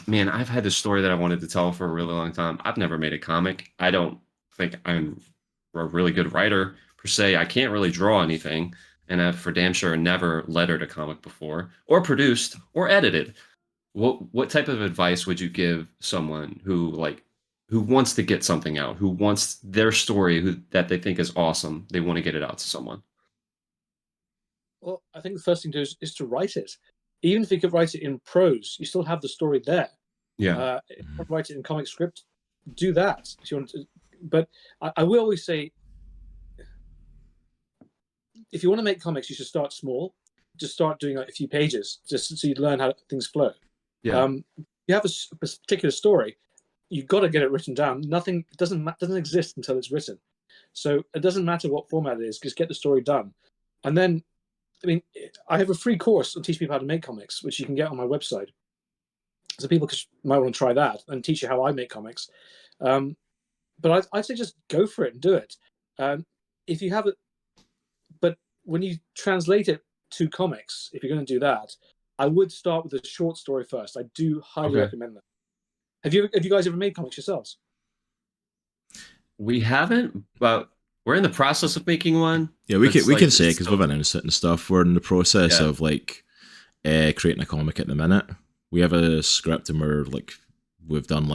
man, I've had this story that I wanted to tell for a really long time. I've never made a comic. I don't think I'm a really good writer per se. I can't really draw anything, and I've for damn sure never lettered a comic before, or produced, or edited. What type of advice would you give someone who wants to get something out, who wants their story that they think is awesome, they want to get it out to someone? Well, I think the first thing to do is to write it. Even if you could write it in prose, you still have the story there. Yeah. If you want to write it in comic script, do that. If you want to, but I will always say, if you want to make comics, you should start small. Just start doing a few pages, just so you learn how things flow. Yeah. You have a particular story, you've got to get it written down. Nothing doesn't exist until it's written. So it doesn't matter what format it is, just get the story done. And then, I mean, I have a free course on teach people how to make comics, which you can get on my website. So people might want to try that and teach you how I make comics. But I'd say just go for it and do it. If you have it, but when you translate it to comics, if you're going to do that, I would start with a short story first. I do highly recommend that. Have you guys ever made comics yourselves? We haven't, but we're in the process of making one. Yeah, we can say, because we've announced it and stuff, we're in the process of creating a comic at the minute. We have a script, and we've done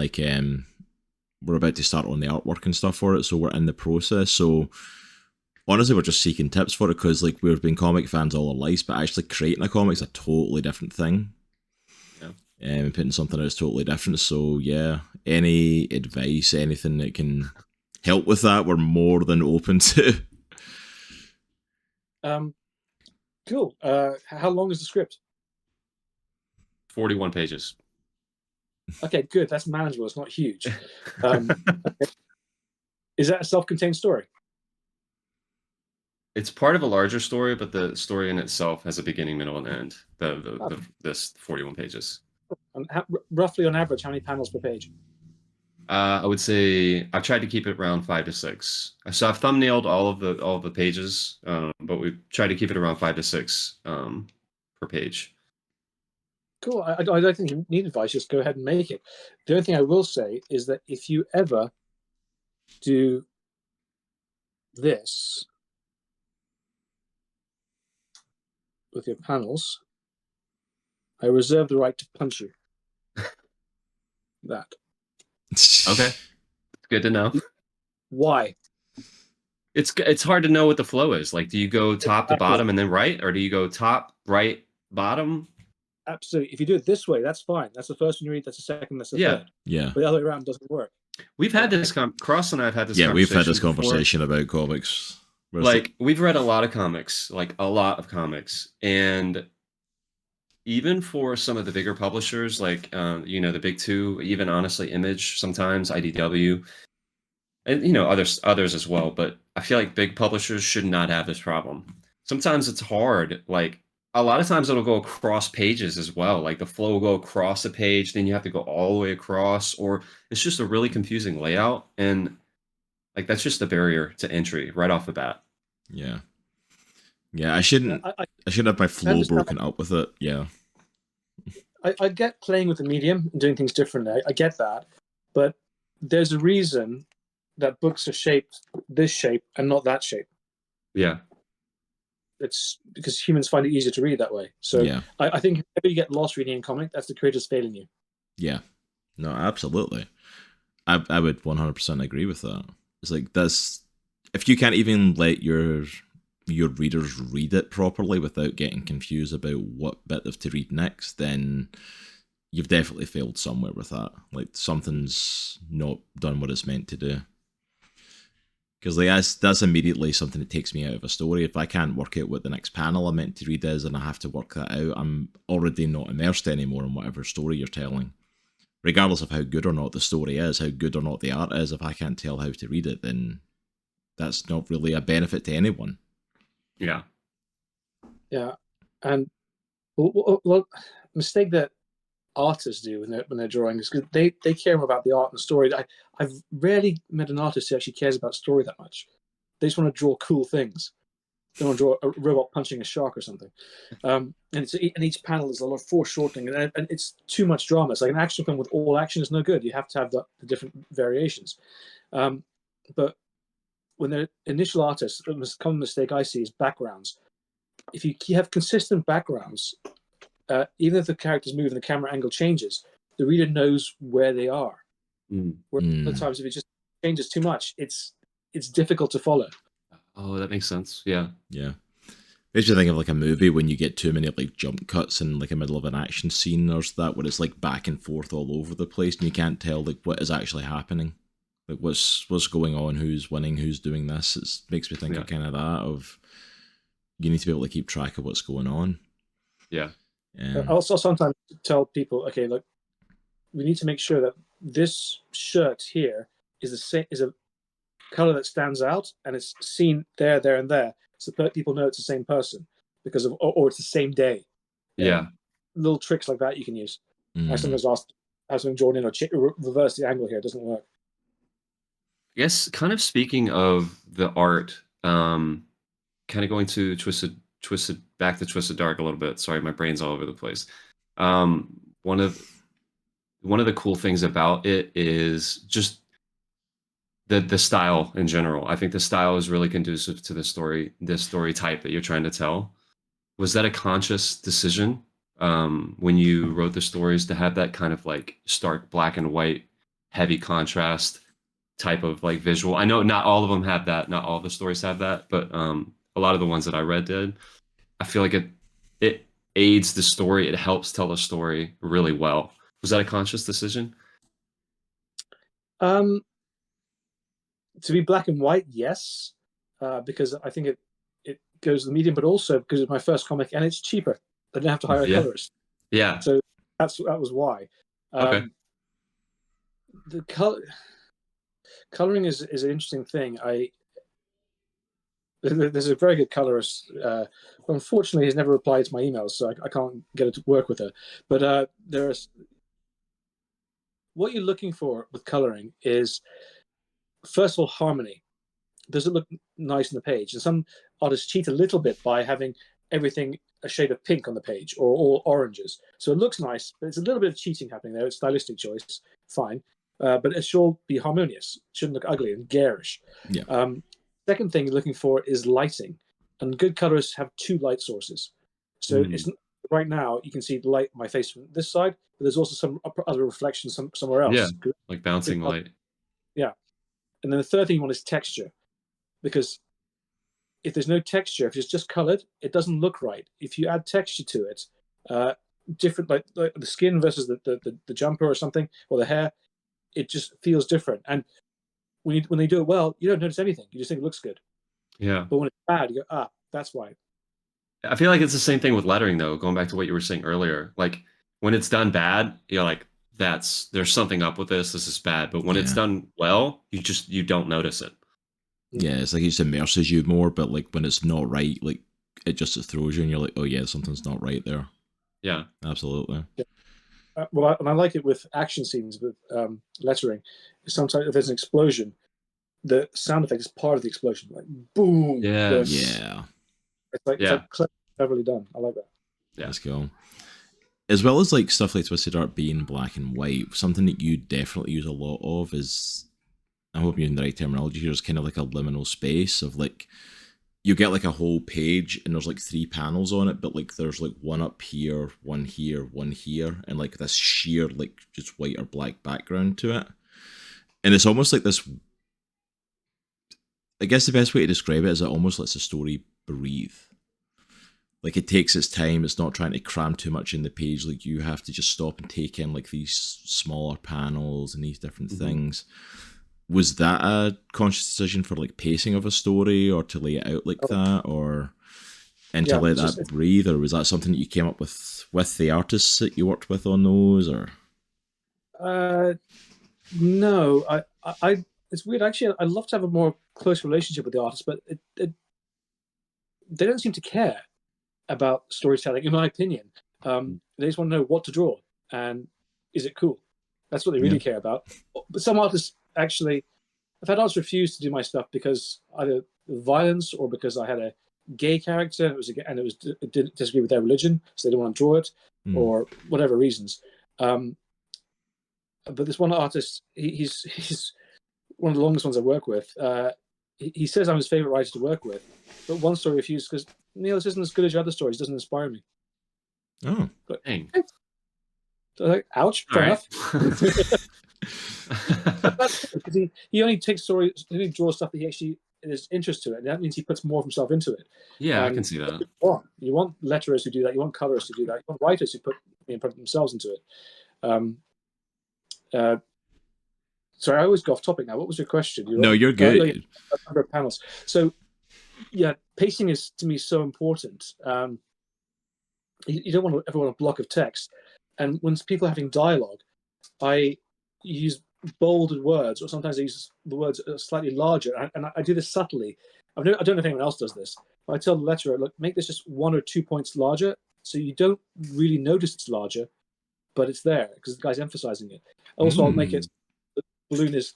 we're about to start on the artwork and stuff for it, so we're in the process. So honestly, we're just seeking tips for it, because we've been comic fans all our lives, but actually creating a comic is a totally different thing. And putting something out is totally different. So yeah, any advice, anything that can help with that, we're more than open to. Cool. How long is the script? 41 pages. Okay, good. That's manageable. It's not huge. Is that a self-contained story? It's part of a larger story, but the story in itself has a beginning, middle, and end. This 41 pages. Roughly on average, how many panels per page? I would say I've tried to keep it around 5 to 6. So I've thumbnailed all of the pages, but we tried to keep it around 5 to 6 per page. Cool. I don't think you need advice. Just go ahead and make it. The only thing I will say is that if you ever do this with your panels, I reserve the right to punch you. That. Okay, good to know. Why? It's hard to know what the flow is. Like, do you go top to Exactly. bottom and then right, or do you go top, right, bottom? Absolutely. If you do it this way, that's fine. That's the first one you read. That's the second. That's the Yeah. third. Yeah. But the other way around doesn't work. We've had this Cross and I have had this Yeah, we've conversation had this before. conversation about comics. Like, we've read a lot of comics, like a lot of comics, and even for some of the bigger publishers, like the big two, even honestly, Image, sometimes IDW, and others as well. But I feel like big publishers should not have this problem. Sometimes it's hard. Like, a lot of times it'll go across pages as well. Like, the flow will go across a page, then you have to go all the way across, or it's just a really confusing layout, and like that's just a barrier to entry right off the bat. Yeah. Yeah, I shouldn't have my flow broken up with it. Yeah. I get playing with the medium and doing things differently. I get that. But there's a reason that books are shaped this shape and not that shape. Yeah. It's because humans find it easier to read that way. So Yeah. I think if you get lost reading a comic, that's the creators failing you. Yeah. No, absolutely. I would 100% agree with that. It's like this, if you can't even let your readers read it properly without getting confused about what bit of to read next, then you've definitely failed somewhere with that. Like, something's not done what it's meant to do. Because like that's immediately something that takes me out of a story. If I can't work out what the next panel I'm meant to read is and I have to work that out, I'm already not immersed anymore in whatever story you're telling. Regardless of how good or not the story is, how good or not the art is, if I can't tell how to read it, then that's not really a benefit to anyone. Yeah. Yeah. And well mistake that artists do when they're drawing is because they care more about the art and the story. I've rarely met an artist who actually cares about story that much. They just want to draw cool things. They want to draw a robot punching a shark or something. And each panel is a lot of foreshortening, and it's too much drama. It's like an action film with all action is no good. You have to have the different variations. But when they're initial artists, the most common mistake I see is backgrounds. If you have consistent backgrounds, even if the characters move and the camera angle changes, the reader knows where they are. Where other times, if it just changes too much, it's difficult to follow. Oh, that makes sense. Yeah. Yeah. Makes you think of like a movie when you get too many like jump cuts in like the middle of an action scene or that, where it's like back and forth all over the place and you can't tell like what is actually happening. Like what's going on, who's winning, who's doing this. It makes me think of kind of that of you need to be able to keep track of what's going on. Yeah. I also sometimes tell people, okay, look, we need to make sure that this shirt here is a color that stands out and it's seen there, and there, so people know it's the same person because of, or it's the same day. Yeah. Little tricks like that you can use. I sometimes ask, have something drawn in or reverse the angle here. It doesn't work. I guess kind of speaking of the art, kind of going to Twisted back to Twisted Dark a little bit. Sorry, my brain's all over the place. One of the cool things about it is just the style in general. I think the style is really conducive to this story type that you're trying to tell. Was that a conscious decision when you wrote the stories to have that kind of like stark black and white, heavy contrast type of like visual? I know not all of them have that, not all the stories have that, but a lot of the ones that I read did. I feel like it aids the story. It helps tell the story really well. Was that a conscious decision? To be black and white, yes, because I think it goes to the medium, but also because it's my first comic and it's cheaper. I didn't have to hire a colorist. Yeah. So that was why. Okay. The coloring is an interesting thing. There's a very good colorist. Unfortunately, he's never replied to my emails, so I can't get it to work with her. But what you're looking for with coloring is, first of all, harmony. Does it look nice on the page? And some artists cheat a little bit by having everything a shade of pink on the page or all oranges. So it looks nice, but it's a little bit of cheating happening there. It's stylistic choice, fine. But it should be harmonious. It shouldn't look ugly and garish. Yeah. Second thing you're looking for is lighting. And good colorists have 2 light sources. So it's right now you can see the light on my face from this side, but there's also some other reflections somewhere else. Yeah, like bouncing light. Yeah. And then the third thing you want is texture. Because if there's no texture, if it's just colored, it doesn't look right. If you add texture to it, different, like the skin versus the jumper or something, or the hair, it just feels different. And when they do it well, you don't notice anything. You just think it looks good. Yeah. But when it's bad, you go, that's why. I feel like it's the same thing with lettering, though. Going back to what you were saying earlier, like when it's done bad, you're like, there's something up with this. This is bad. But when it's done well, you don't notice it. Yeah, it's like it just immerses you more, but like when it's not right, like it just throws you and you're like, oh yeah, something's not right there. Yeah, absolutely. Yeah. And I like it with action scenes with lettering. Sometimes if there's an explosion, the sound effect is part of the explosion, like boom. Yeah. It's like cleverly done. I like that. Yeah, that's cool. As well as like stuff like Twisted Art being black and white, something that you definitely use a lot of is, I hope you're using the right terminology here, is kind of like a liminal space of like, you get like a whole page and there's like 3 panels on it, but like there's like one up here, one here, and like this sheer like just white or black background to it. And it's almost like this, I guess the best way to describe it is it almost lets the story breathe. Like it takes its time, it's not trying to cram too much in the page, like you have to just stop and take in like these smaller panels and these different things. Was that a conscious decision for like pacing of a story, or to lay it out like that, or to let that breathe, or was that something that you came up with the artists that you worked with on those, or? No, I it's weird. Actually, I'd love to have a more close relationship with the artists, but they don't seem to care about storytelling, in my opinion. They just want to know what to draw and is it cool. That's what they really care about. But some artists actually, I've had artists refuse to do my stuff because either violence or because I had a gay character and it didn't disagree with their religion, so they didn't want to draw it, or whatever reasons. But this one artist, he's one of the longest ones I work with. He says I'm his favorite writer to work with, but one story refused because Neil, this isn't as good as your other stories. It doesn't inspire me. Oh, but, dang! So like, ouch. Fair enough. Because he only takes stories, he only draws stuff that he actually is interest to it, and that means he puts more of himself into it. Yeah, I can see that. You want letterers who do that. You want colorists who do that. You want writers who put themselves into it. Sorry, I always go off topic now. What was your question? You're good. Number of panels. So, yeah, pacing is to me so important. You don't want everyone a block of text, and when people are having dialogue, I use bolded words, or sometimes I use the words slightly larger, and I do this subtly. I don't know if anyone else does this, but I tell the letterer, look, make this just 1 or 2 points larger, so you don't really notice it's larger, but it's there because the guy's emphasizing it. Also, I'll make it, the balloon is,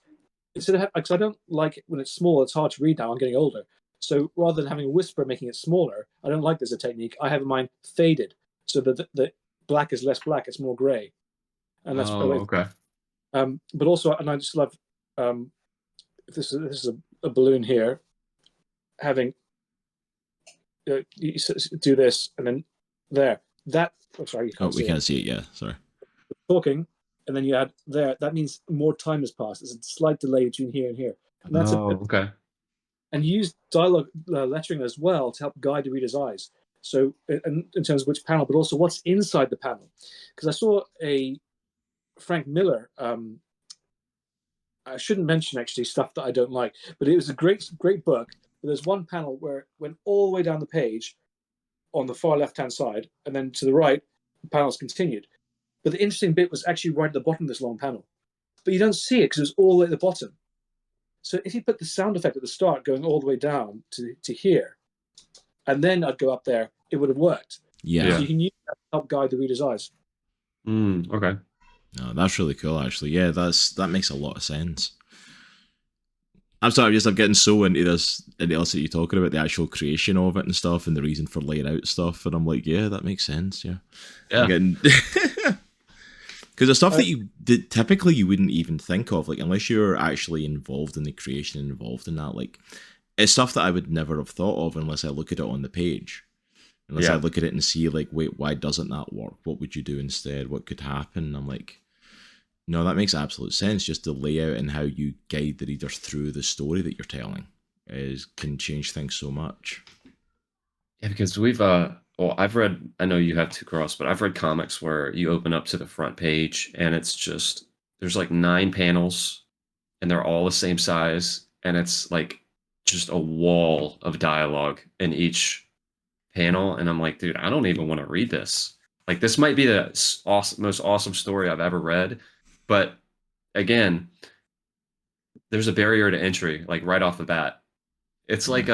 instead of, because I don't like it when it's small, it's hard to read now, I'm getting older. So rather than having a whisper making it smaller, I don't like this as a technique. I have mine faded, so that the black is less black, it's more gray. And that's okay. But also, and I just love, if this is a balloon here, having you do this and then there. That, sorry, you can't see we can't see it, yeah, sorry. Talking, and then you add there, that means more time has passed. There's a slight delay between here and here. And that's okay. And use dialogue lettering as well to help guide the reader's eyes. So in terms of which panel, but also what's inside the panel. Because I saw a Frank Miller, I shouldn't mention actually stuff that I don't like, but it was a great book. But there's one panel where it went all the way down the page on the far left-hand side, and then to the right, the panels continued. But the interesting bit was actually right at the bottom of this long panel. But you don't see it because it was all the way at the bottom. So if you put the sound effect at the start going all the way down to here, and then I'd go up there, it would have worked. Yeah. So you can use that to help guide the reader's eyes. Okay. No, that's really cool, actually. Yeah, that makes a lot of sense. I'm sorry, I'm getting so into this, into else that you're talking about, the actual creation of it and stuff, and the reason for laying out stuff, and I'm like, yeah, that makes sense. Yeah, I'm getting because the stuff that typically you wouldn't even think of, like unless you're actually involved in the creation, involved in that, like it's stuff that I would never have thought of unless I look at it on the page, unless I look at it and see like, wait, why doesn't that work? What would you do instead? What could happen? I'm like, no, that makes absolute sense. Just the layout and how you guide the readers through the story that you're telling can change things so much. Yeah, because we've I've read, I know you have too, Cross, but I've read comics where you open up to the front page and it's just there's like 9 panels and they're all the same size and it's like just a wall of dialogue in each panel, and I'm like, dude, I don't even want to read this. Like, this might be the most awesome story I've ever read, but again, there's a barrier to entry, like right off the bat. It's like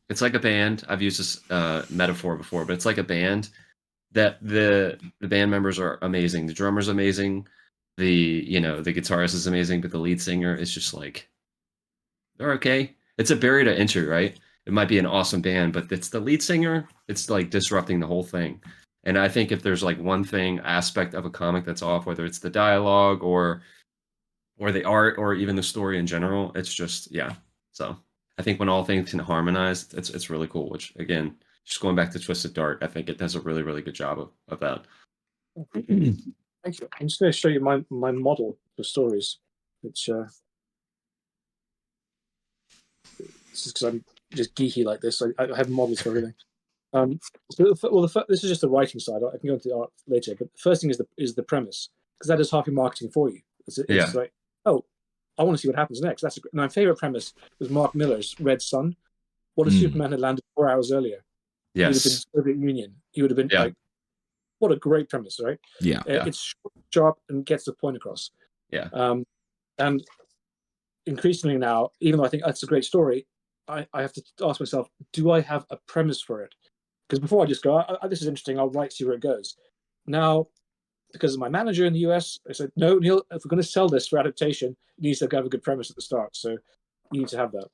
it's like a band. I've used this metaphor before, but it's like a band that the band members are amazing. The drummer's amazing. The the guitarist is amazing, but the lead singer is just like they're okay. It's a barrier to entry, right? It might be an awesome band, but it's the lead singer. It's like disrupting the whole thing. And I think if there's like one thing aspect of a comic that's off, whether it's the dialogue or the art or even the story in general, it's just So I think when all things can harmonize, it's really cool. Which again, just going back to Twisted Dark, I think it does a really really good job of that. Thank you. I'm just going to show you my model for stories, which this is because I'm just geeky like this. I have models for everything. This is just the writing side. I can go into the art later, but the first thing is the premise, because that is half your marketing for you. It's like, oh, I want to see what happens next. My favorite premise was Mark Miller's Red Sun. What if Superman had landed 4 hours earlier? Yes. He would have been Soviet Union. He would have been like, what a great premise, right? Yeah. It's sharp and gets the point across. Yeah. And increasingly now, even though I think that's a great story, I have to ask myself, do I have a premise for it? Because before I just go, this is interesting, I'll write, see where it goes. Now, because of my manager in the US, I said, no, Neil, if we're going to sell this for adaptation, it needs to have a good premise at the start. So you need to have that.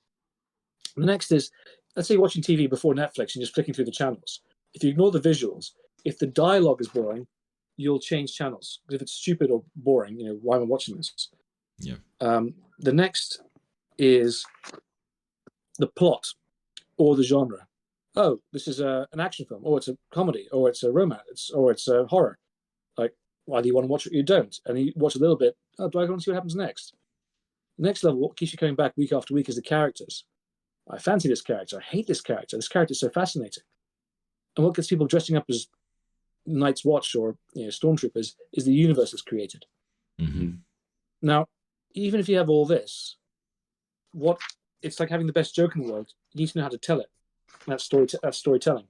The next is, let's say you're watching TV before Netflix and just flicking through the channels. If you ignore the visuals, if the dialogue is boring, you'll change channels. Because if it's stupid or boring, why am I watching this? Yeah. The next is the plot or the genre. Oh, this is an action film, or it's a comedy, or it's a romance, or it's a horror. Like, why do you want to watch it? You don't. And you watch a little bit. Oh, do I want to see what happens next? The next level, what keeps you coming back week after week is the characters. I fancy this character. I hate this character. This character is so fascinating. And what gets people dressing up as Night's Watch or stormtroopers is the universe that's created. Mm-hmm. Now, even if you have all this, it's like having the best joke in the world. You need to know how to tell it. That's storytelling.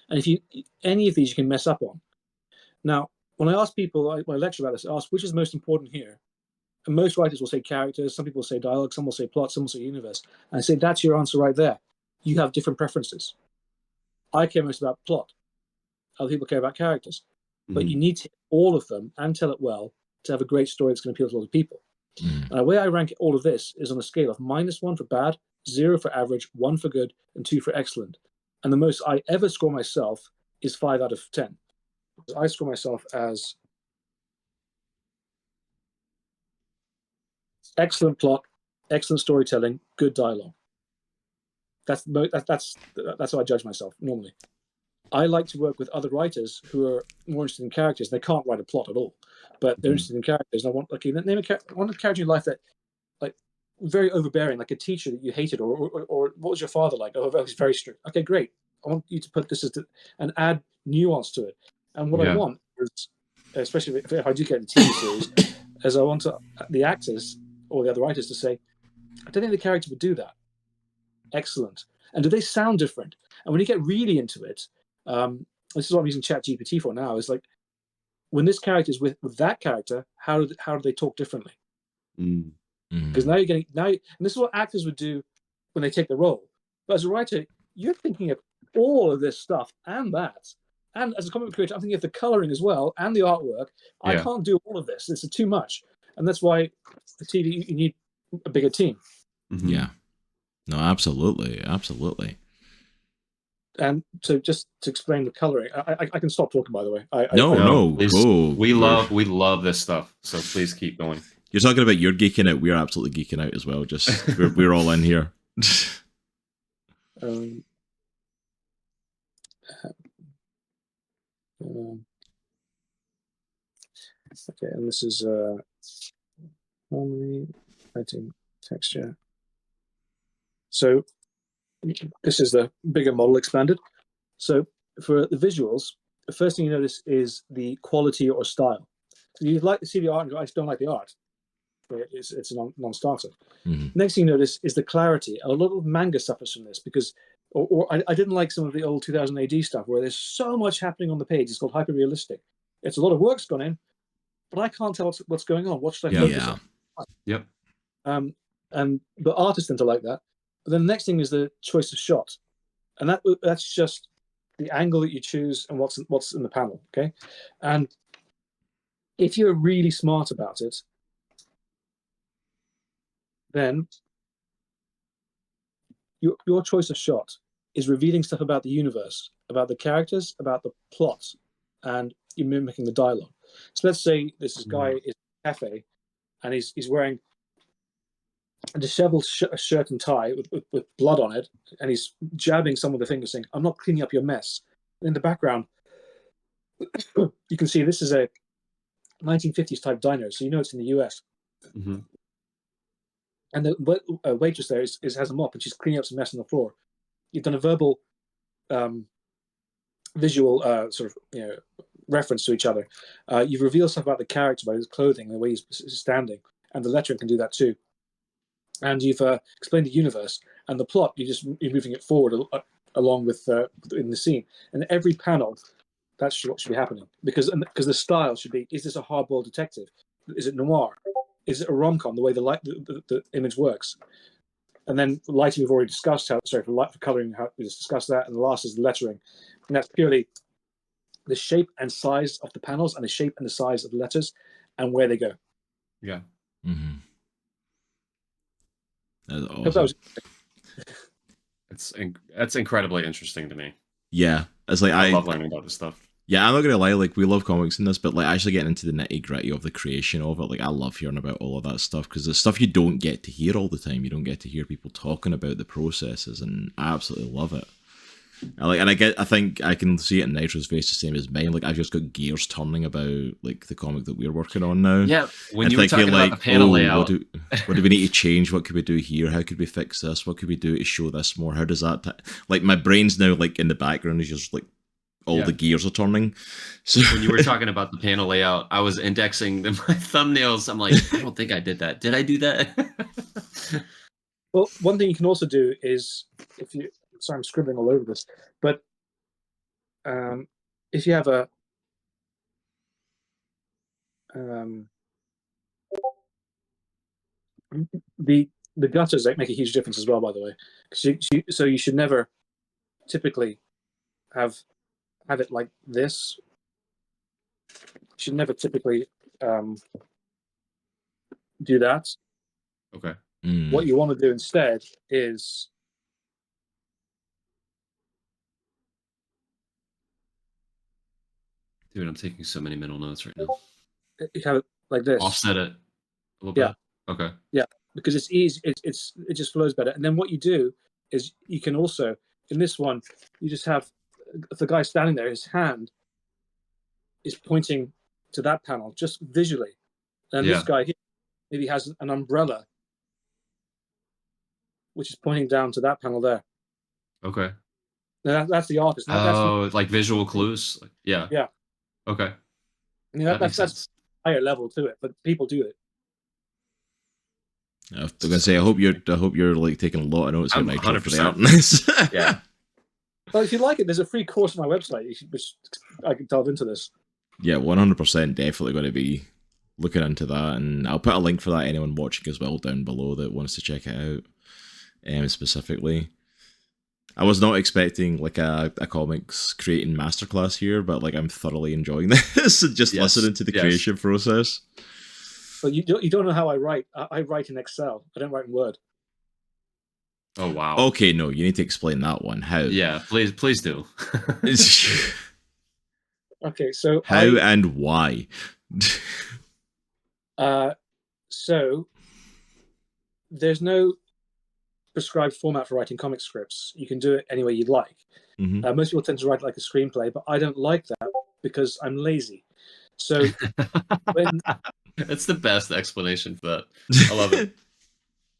And if any of these you can mess up on. Now, when I ask people, when I lecture about this, I ask which is most important here. And most writers will say characters, some people will say dialogue, some will say plot, some will say universe. And I say, that's your answer right there. You have different preferences. I care most about plot. Other people care about characters. But you need to hit all of them and tell it well to have a great story that's going to appeal to a lot of people. And the way I rank all of this is on a scale of -1 for bad, 0 for average, 1 for good, and 2 for excellent. And the most I ever score myself is 5 out of 10. I score myself as excellent plot, excellent storytelling, good dialogue. That's how I judge myself normally. I like to work with other writers who are more interested in characters. They can't write a plot at all, but they're interested in characters. And I want name a character in your life that like very overbearing, like a teacher that you hated, or what was your father like? Oh, he's very strict. Okay, great. I want you to put this and add nuance to it. And what I want is, especially if I do get the TV series, is I want the actors or the other writers to say, I don't think the character would do that. Excellent. And do they sound different? And when you get really into it, this is what I'm using ChatGPT for now, is like, when this character is with that character, how do they talk differently? Because now and this is what actors would do when they take the role. But as a writer, you're thinking of all of this stuff and that, And as a comic book creator, I'm thinking of the coloring as well and the artwork. I Yeah. can't do all of this. This is too much. And that's why the TV, you need a bigger team. Mhm. Yeah. No, absolutely. Absolutely. And so just to explain the coloring, I can stop talking, by the way. No, please. go. We love this stuff. So please keep going. You're talking about you're geeking out. We're absolutely geeking out as well. Just we're all in here. Um, okay, and this is harmony, lighting, texture. So this is the bigger model expanded. So for the visuals, the first thing you notice is the quality or style. So you'd like to see the art and go, I just don't like the art. It's a non-starter. Mhm. Next thing you notice is the clarity. A lot of manga suffers from this because, or I didn't like some of the old 2000 AD stuff where there's so much happening on the page. It's called hyper-realistic. It's a lot of work's gone in, but I can't tell what's going on. What should I focus on? Yep. And the artists tend to like that. But then the next thing is the choice of shot, and that's just the angle that you choose and what's in the panel. Okay, and if you're really smart about it, then your choice of shot is revealing stuff about the universe, about the characters, about the plot, and you're mimicking the dialogue. So let's say this guy is in a cafe, and he's wearing a disheveled shirt and tie with blood on it, and he's jabbing someone with the finger saying, I'm not cleaning up your mess. In the background, you can see this is a 1950s type diner, so you know it's in the US. Mm-hmm. And the waitress there has a mop, and she's cleaning up some mess on the floor. You've done a verbal, visual sort of reference to each other. You've revealed stuff about the character by his clothing and the way he's standing, and the lettering can do that too. And you've explained the universe and the plot. You're moving it forward along with in the scene. And every panel, that's what should be happening because the style should be: is this a hardboiled detective? Is it noir? Is it a rom-com? The way the image works. And then lighting we've already discussed. For coloring, how we just discussed that. And the last is the lettering, and that's purely the shape and size of the panels and the shape and the size of the letters and where they go. Yeah. Mm-hmm. That's awesome. That's incredibly interesting to me. Yeah, it's like I love learning about this stuff. Yeah, I'm not gonna lie, like we love comics in this, but like actually getting into the nitty gritty of the creation of it, like I love hearing about all of that stuff because it's stuff you don't get to hear all the time. You don't get to hear people talking about the processes, and I absolutely love it. I think I can see it in Nitro's face the same as mine. Like I've just got gears turning about like the comic that we're working on now. Yeah, when you were talking about the panel layout, what do we need to change? What could we do here? How could we fix this? What could we do to show this more? How does that like my brain's now like in the background is just like all the gears are turning. So when you were talking about the panel layout, I was indexing my thumbnails. I'm like, I don't think I did that. Did I do that? Well, one thing you can also do is sorry, I'm scribbling all over this, but if you have a the gutters make a huge difference as well, by the way, because you should never typically have it like this. You should never typically do that. Okay. What you want to do instead is dude, I'm taking so many mental notes right now. you have it like this. Offset it a little bit. Okay. Yeah, because it's easy. It just flows better. And then what you do is you can also in this one you just have the guy standing there. His hand is pointing to that panel just visually, and this guy here maybe has an umbrella which is pointing down to that panel there. Okay. Now that's the artist. That's like visual clues. Yeah. Yeah. Okay. I mean, that's higher level to it, but people do it. I was gonna say, I hope you're like taking a lot of notes here, Nitro, for the art in 100%. this. Yeah. Well, if you like it, there's a free course on my website, which I can delve into this. Yeah, 100%, definitely going to be looking into that, and I'll put a link for that anyone watching as well down below that wants to check it out, specifically. I was not expecting like a comics creating masterclass here, but like I'm thoroughly enjoying this and just listening to the creation process. But you don't know how I write. I write in Excel. I don't write in Word. Oh wow. Okay, no, you need to explain that one. How? Yeah, please do. Okay, so how and why? So there's no prescribed format for writing comic scripts. You can do it any way you'd like. Mm-hmm. Most people tend to write like a screenplay, but I don't like that because I'm lazy. So when That's the best explanation for that. I love it.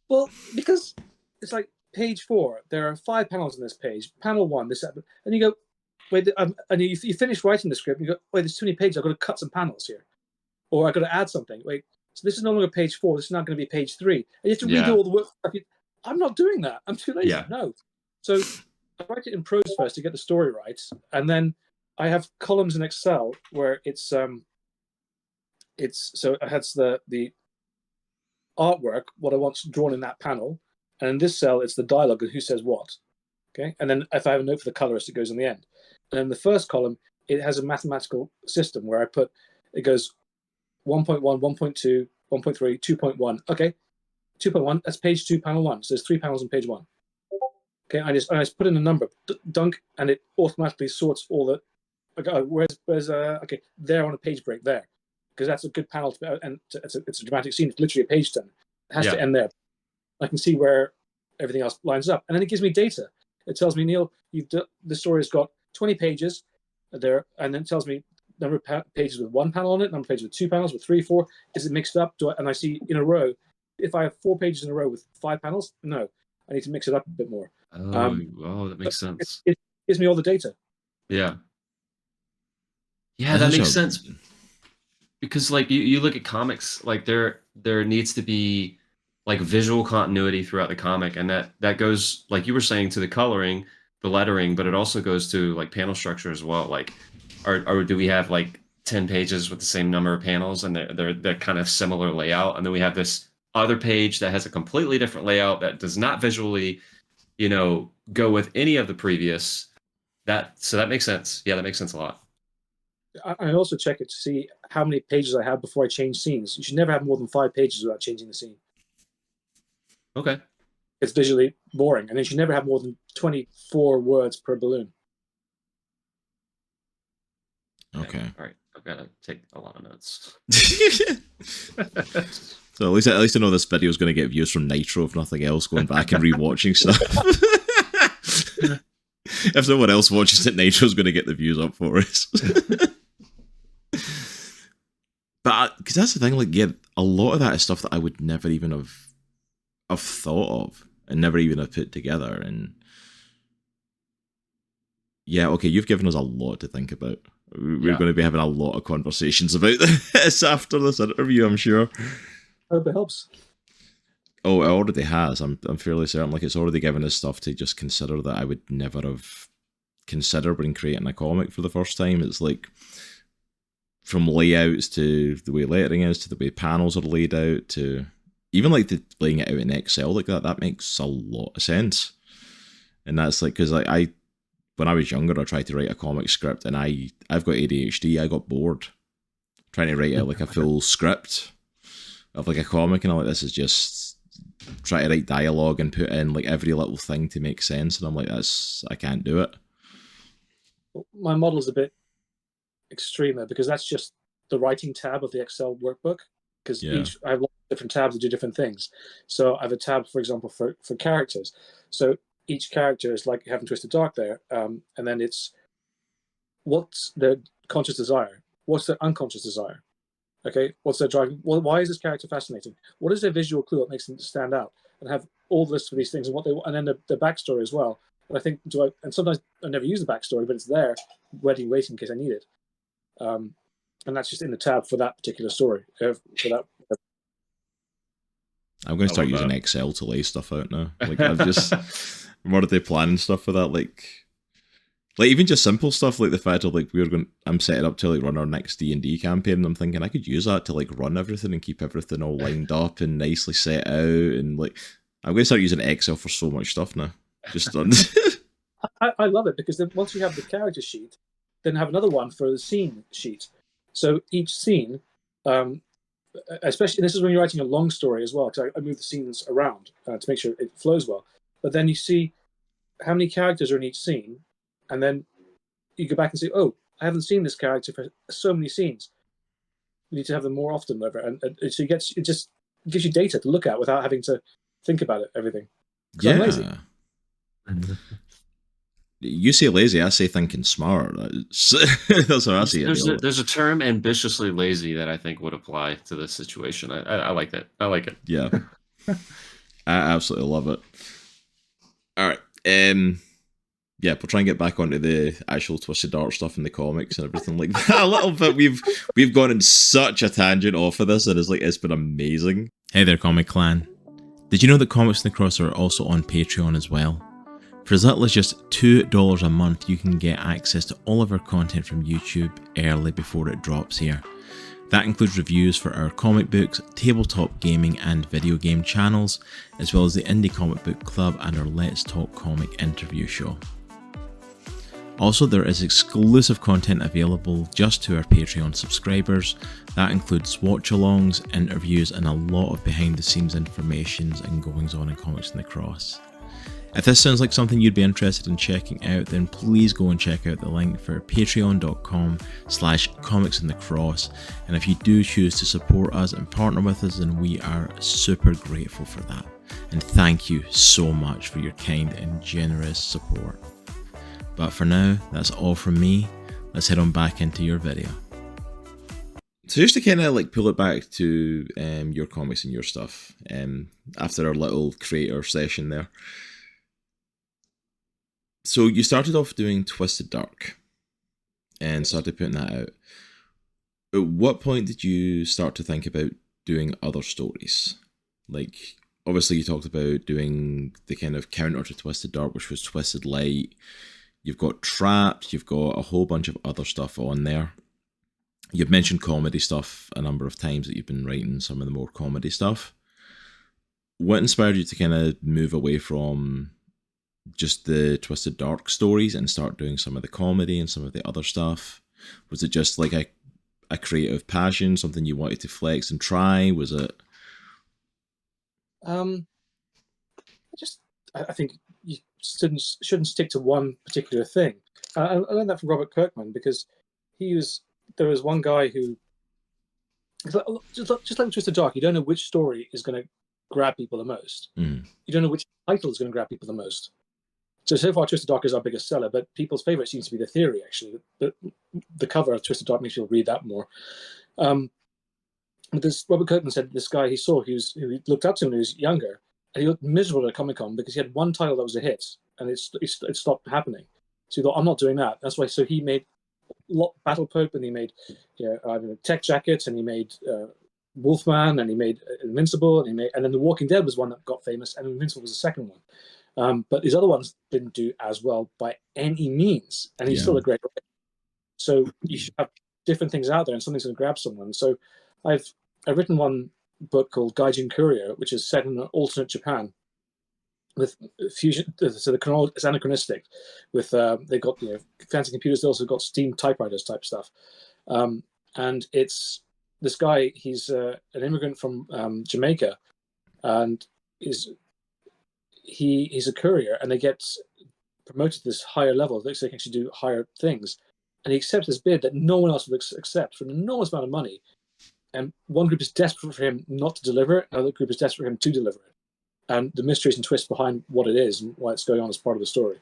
Well, because it's like page 4. There are 5 panels on this page. Panel 1, this, and you go, wait, and you finish writing the script. And you go, wait, there's too many pages. I've got to cut some panels here, or I've got to add something. Wait, so this is no longer page 4. This is now going to be page 3. And you have to redo all the work. I'm not doing that. I'm too lazy. Yeah. No. So I write it in prose first to get the story right, and then I have columns in Excel where it's so it has the artwork, what I want drawn in that panel, and in this cell it's the dialogue of who says what. Okay, and then if I have a note for the colorist, it goes in the end. And in the first column, it has a mathematical system where I put it goes 1.1, 1.2, 1.3, 2.1. Okay, 2.1. That's page 2, panel 1. So there's 3 panels on page 1. Okay, I just put in a number, dunk, and it automatically sorts all the. Okay, where's okay, there on a page break there, because that's a good panel and it's a dramatic scene. It's literally a page turn. It has to end there. I can see where everything else lines up, and then it gives me data. It tells me, Neil, the story has got 20 pages there, and then it tells me number of pages with 1 panel on it, number of pages with 2 panels, with 3, 4. Is it mixed up? And I see in a row, if I have 4 pages in a row with 5 panels, no, I need to mix it up a bit more. Oh, that makes sense. It gives me all the data. Yeah, that makes sense. Because like you look at comics, like there needs to be like visual continuity throughout the comic, and that goes, like you were saying, to the coloring, the lettering, but it also goes to like panel structure as well. Like, or do we have like 10 pages with the same number of panels and they're kind of similar layout, and then we have this other page that has a completely different layout that does not visually, go with any of the previous. So that makes sense. Yeah, that makes sense a lot. I also check it to see how many pages I have before I change scenes. You should never have more than 5 pages without changing the scene. Okay. It's visually boring. And you should never have more than 24 words per balloon. Okay. All right. I've got to take a lot of notes. So at least I know this video is going to get views from Nitro, if nothing else, going back and rewatching stuff. If no one else watches it, Nitro's going to get the views up for us. But because that's the thing, like, yeah, a lot of that is stuff that I would never even have thought of and never even have put together. And yeah, okay, you've given us a lot to think about. We're going to be having a lot of conversations about this after this interview, I'm sure. I hope it helps. Oh, it already has. I'm fairly certain. Like, it's already given us stuff to just consider that I would never have considered when creating a comic for the first time. It's like, from layouts to the way lettering is, to the way panels are laid out, to even like laying it out in Excel like that makes a lot of sense. And that's like, because like when I was younger, I tried to write a comic script, and I've got ADHD. I got bored trying to write out like a full script of like a comic, and I'm like, this is just try to write dialogue and put in like every little thing to make sense, and I'm like, I can't do it. My model is a bit extreme there, because that's just the writing tab of the Excel workbook, because I have lots of different tabs that do different things. So I have a tab, for example, for characters. So each character is like having Twisted Dark there, and then it's what's their conscious desire, what's their unconscious desire, okay, what's their driving, why is this character fascinating, what is their visual clue that makes them stand out, and have all the list of these things, and what they, and then the backstory as well. And I think and sometimes I never use the backstory, but it's there ready waiting in case I need it. And that's just in the tab for that particular story. For that, I'm going to start using Excel to lay stuff out now. Like, I've just I'm already planning stuff for that. Like even just simple stuff, like the fact of like I'm setting up to like run our next D&D campaign, and I'm thinking I could use that to like run everything and keep everything all lined up and nicely set out. And like, I'm going to start using Excel for so much stuff now. Just done. I love it because then once you have the character sheet, then have another one for the scene sheet. So each scene, especially this is when you're writing a long story as well, because I move the scenes around to make sure it flows well. But then you see how many characters are in each scene, and then you go back and say, "Oh, I haven't seen this character for so many scenes. We need to have them more often." Whatever, and so it just gives you data to look at without having to think about it. Everything. Because I'm lazy. You say lazy, I say thinking smart. That's how I see it. There's a term, ambitiously lazy, that I think would apply to this situation. I like that. I like it. Yeah. I absolutely love it. All right. Yeah, we'll try and get back onto the actual Twisted Dark stuff in the comics and everything like that a little bit. We've gone in such a tangent off of this, and it's been amazing. Hey there, Comic Clan. Did you know that Comics in the Cross are also on Patreon as well? For as little as just $2 a month, you can get access to all of our content from YouTube early before it drops here. That includes reviews for our comic books, tabletop gaming and video game channels, as well as the Indie Comic Book Club and our Let's Talk Comic interview show. Also, there is exclusive content available just to our Patreon subscribers. That includes watch-alongs, interviews, and a lot of behind-the-scenes information and goings-on in Comics in the Cross. If this sounds like something you'd be interested in checking out, then please go and check out the link for patreon.com/comicsinthecross. And if you do choose to support us and partner with us, then we are super grateful for that. And thank you so much for your kind and generous support. But for now, that's all from me. Let's head on back into your video. So just to kind of like pull it back to your comics and your stuff, after our little creator session there. So you started off doing Twisted Dark and started putting that out. At what point did you start to think about doing other stories? Like, obviously you talked about doing the kind of counter to Twisted Dark, which was Twisted Light. You've got Trapped, you've got a whole bunch of other stuff on there. You've mentioned comedy stuff a number of times, that you've been writing some of the more comedy stuff. What inspired you to kind of move away from just the Twisted Dark stories and start doing some of the comedy and some of the other stuff? Was it just like a creative passion, something you wanted to flex and try? Was it? I think you shouldn't stick to one particular thing. I learned that from Robert Kirkman, because there was one guy who, just like Twisted Dark, you don't know which story is going to grab people the most. You don't know which title is going to grab people the most. So far, Twisted Dark is our biggest seller, but people's favorite seems to be The Theory, actually. The cover of Twisted Dark makes people read that more. This Robert Kirkman said this guy he saw, who looked up to him when he was younger, and he looked miserable at a Comic-Con because he had one title that was a hit, and it stopped happening. So he thought, I'm not doing that. That's why. So he made Battle Pope, and he made Tech Jacket, and he made Wolfman, and he made Invincible, and then The Walking Dead was one that got famous, and Invincible was the second one. But his other ones didn't do as well by any means, and he's still a great writer. So you should have different things out there, and something's going to grab someone. So I've written one book called Gaijin Courier, which is set in an alternate Japan with fusion. So it's anachronistic. With they've got fancy computers. They also got steam typewriters type stuff, and it's this guy. He's an immigrant from Jamaica, and he's a courier, and they get promoted to this higher level. They can actually do higher things, and he accepts this bid that no one else would accept for an enormous amount of money. And one group is desperate for him not to deliver it, another group is desperate for him to deliver it. And the mysteries and twists behind what it is and why it's going on as part of the story.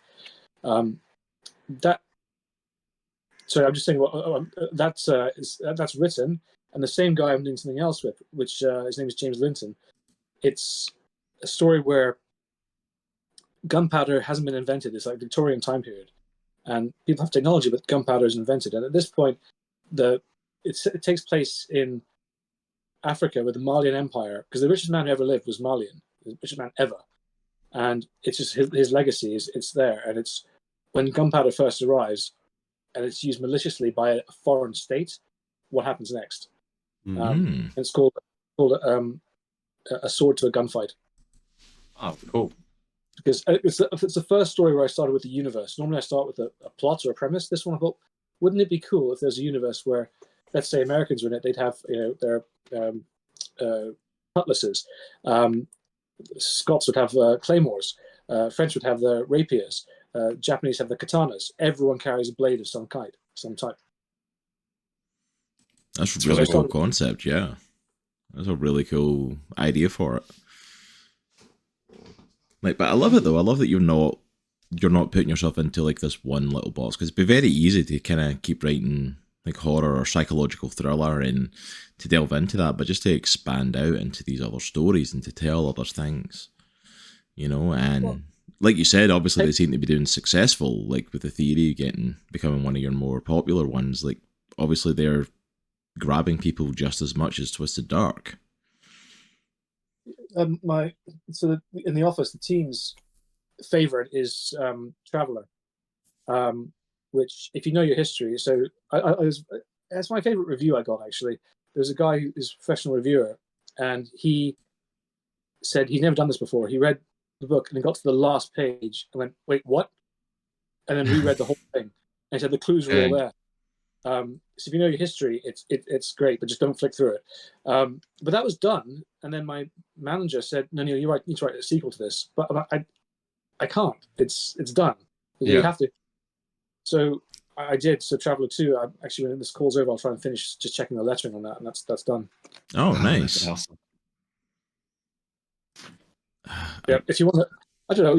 I'm just saying that's written, and the same guy I'm doing something else with, which his name is James Linton. It's a story where gunpowder hasn't been invented. It's like Victorian time period, and people have technology, but gunpowder is invented. And at this point, it takes place in Africa with the Malian Empire, because the richest man who ever lived was Malian, the richest man ever. And it's just his legacy it's there. And it's when gunpowder first arrives and it's used maliciously by a foreign state, what happens next? It's called A Sword to a Gunfight. Oh, cool. because it's the first story where I started with the universe. Normally I start with a plot or a premise. This one I thought, wouldn't it be cool if there's a universe where, let's say, Americans were in it, they'd have their cutlasses. Scots would have claymores. French would have their rapiers. Japanese have the katanas. Everyone carries a blade of some type. That's a really cool concept, yeah. That's a really cool idea for it. Like, but I love it though. I love that you're not putting yourself into like this one little box, because it'd be very easy to kind of keep writing like horror or psychological thriller and to delve into that, but just to expand out into these other stories and to tell other things, and like you said, obviously they seem to be doing successful, like with the theory becoming one of your more popular ones. Like obviously they're grabbing people just as much as Twisted Dark. In the office, the team's favorite is Traveller, which, if you know your history, so that's my favorite review I got, actually. There's a guy who's a professional reviewer, and he said he'd never done this before. He read the book and he got to the last page and went, "Wait, what?" And then reread the whole thing. And he said the clues were all there. So if you know your history, it's great, but just don't flick through it. But that was done, and then my manager said, "No, Neil, you need to write a sequel to this." But I can't. It's done. You have to. So I did. So Traveller 2, actually, when this call's over, I'll try and finish just checking the lettering on that, and that's done. Oh, nice. That's awesome. Yeah, if you want to, I don't know,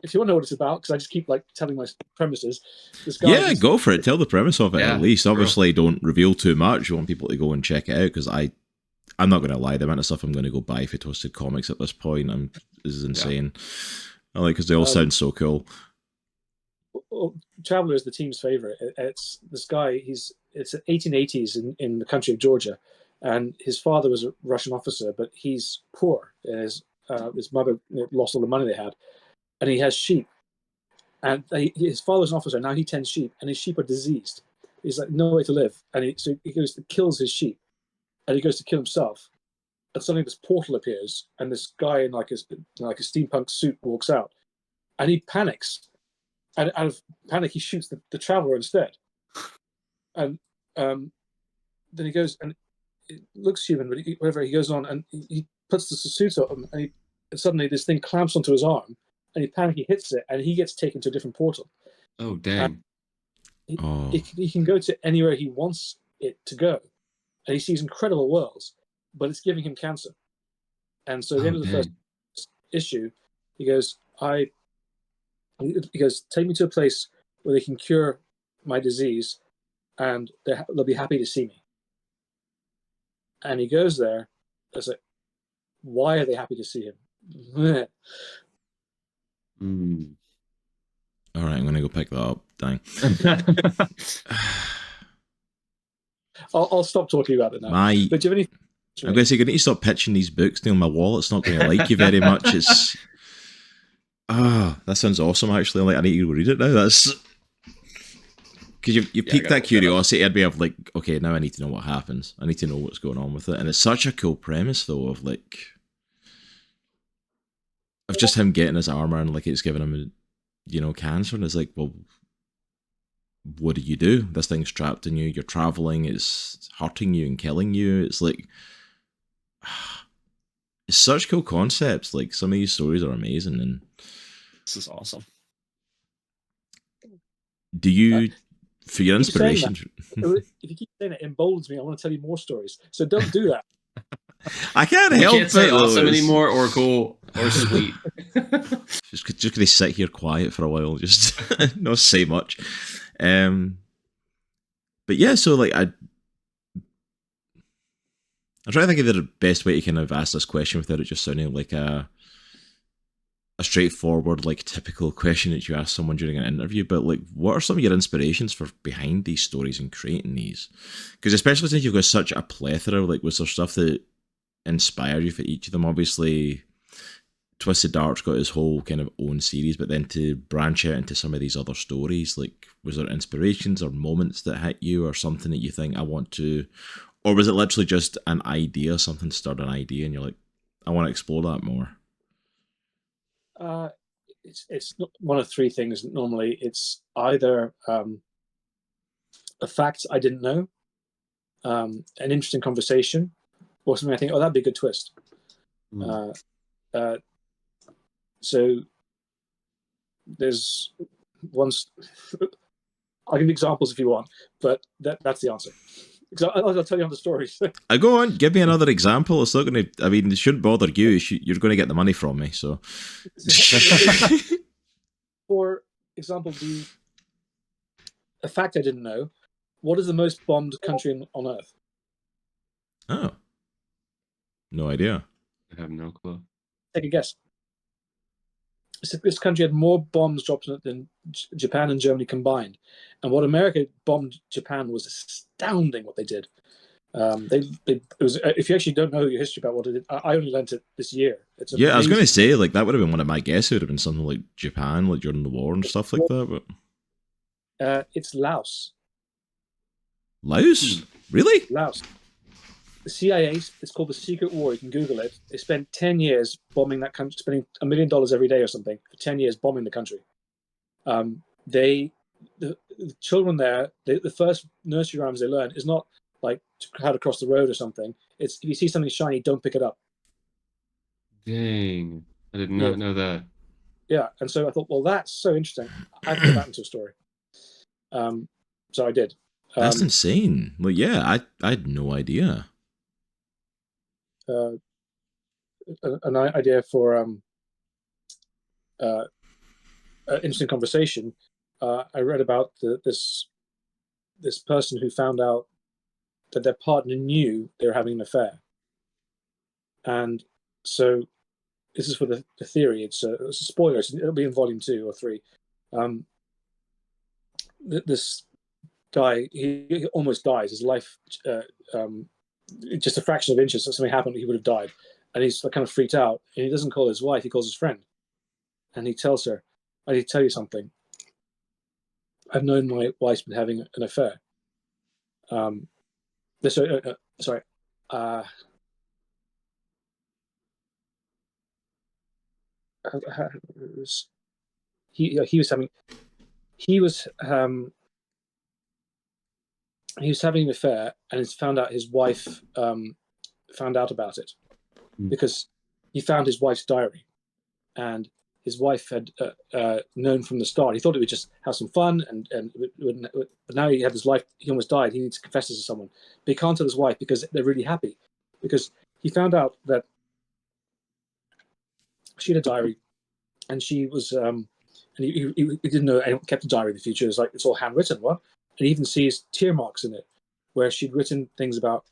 if you want to know what it's about, because I just keep like telling my premises. This guy go for it. Tell the premise of it at least. Bro. Obviously, don't reveal too much. You want people to go and check it out, because I'm not going to lie. The amount of stuff I'm going to go buy for Twisted Comics at this point is insane. I like, because they all sound so cool. Well, Traveller is the team's favorite. It's this guy. It's 1880s in the country of Georgia, and his father was a Russian officer, but he's poor. His mother lost all the money they had, and he has sheep. And his father's an officer. Now he tends sheep, and his sheep are diseased. He's like no way to live, and so he goes to kills his sheep, and he goes to kill himself. And suddenly this portal appears, and this guy in like a steampunk suit walks out, and he panics. And out of panic, he shoots the Traveller instead. And then he goes, and it looks human, but he goes on, and he puts the suit on, and suddenly this thing clamps onto his arm, and he hits it, and he gets taken to a different portal. Oh, dang. He can go to anywhere he wants it to go, and he sees incredible worlds, but it's giving him cancer. And so at the end of the first issue, he goes, take me to a place where they can cure my disease, and they'll be happy to see me. And he goes there. It's like, why are they happy to see him? All right, I'm going to go pick that up. Dang. I'll stop talking about it now. But do you have any? I'm going to say, you need to stop pitching these books, Neil. My wallet's not going to like you very much. It's that sounds awesome. Actually, like, I need to go read it now. That's because you piqued that curiosity. I'd be like, okay, now I need to know what happens. I need to know what's going on with it. And it's such a cool premise, though, of just him getting his armor and like it's giving him, cancer, and it's like, well, what do you do? This thing's trapped in you. You're traveling. It's hurting you and killing you. It's like, it's such cool concepts. Like, some of these stories are amazing, and this is awesome. Do you, for your inspiration? If you keep saying it emboldens me. I want to tell you more stories. So don't do that. I can't help it. Can't say awesome anymore, or cool, or sweet. just gonna sit here quiet for a while, just not say much. But yeah, so like I'm trying to think of the best way to kind of ask this question without it just sounding like a straightforward, like typical question that you ask someone during an interview. But like, what are some of your inspirations for behind these stories and creating these? Because especially since you've got such a plethora, like, was there stuff that inspired you for each of them? Obviously, Twisted Dark's got his whole kind of own series, but then to branch out into some of these other stories, like, was there inspirations or moments that hit you, or something that you think I want to, or was it literally just an idea, something stirred an idea and you're like, I want to explore that more? it's one of three things. Normally, it's either a fact I didn't know, an interesting conversation, or something I think, oh, that'd be a good twist. So there's once. I'll give you examples if you want, but that's the answer. I'll tell you on the stories. Go on, give me another example. It's not going to. I mean, it shouldn't bother you. You're going to get the money from me. So, for example, a fact I didn't know: what is the most bombed country on Earth? Oh, no idea. I have no clue. Take a guess. This country had more bombs dropped in it than Japan and Germany combined, and what America bombed Japan was astounding. What they did. It was. If you actually don't know your history about what it did, I only learned it this year. It's Yeah, amazing. I was going to say, like, that would have been one of my guesses. It would have been something like Japan, like during the war and stuff like that. But it's Laos. Laos? Really? Laos. The CIA, it's called the Secret War. You can Google it. They spent 10 years bombing that country, spending $1 million every day or something for 10 years bombing the country. The children there, the first nursery rhymes they learn is not like how to cross the road or something. It's if you see something shiny, don't pick it up. Dang, I did not know that. Yeah, and so I thought, well, that's so interesting. I can put that into a story. So I did. That's insane. Like, yeah, I had no idea. An idea for an interesting conversation. I read about this person who found out that their partner knew they were having an affair, and so this is for the theory. It's a spoiler. It'll be in volume 2 or 3. This guy, he almost dies. His life, just a fraction of an inch, so something happened, he would have died. And he's kind of freaked out. And he doesn't call his wife, he calls his friend. And he tells her, I need to tell you something. I've known my wife's been having an affair. Sorry. He was having an affair, and he's found out his wife found out about it because he found his wife's diary, and his wife had known from the start. He thought it would just have some fun, but now he had his life. He almost died. He needs to confess this to someone, but he can't tell his wife because they're really happy, because he found out that she had a diary, and she was and he didn't know anyone kept a diary in the future. It's like it's all handwritten. What? And he even sees tear marks in it, where she'd written things about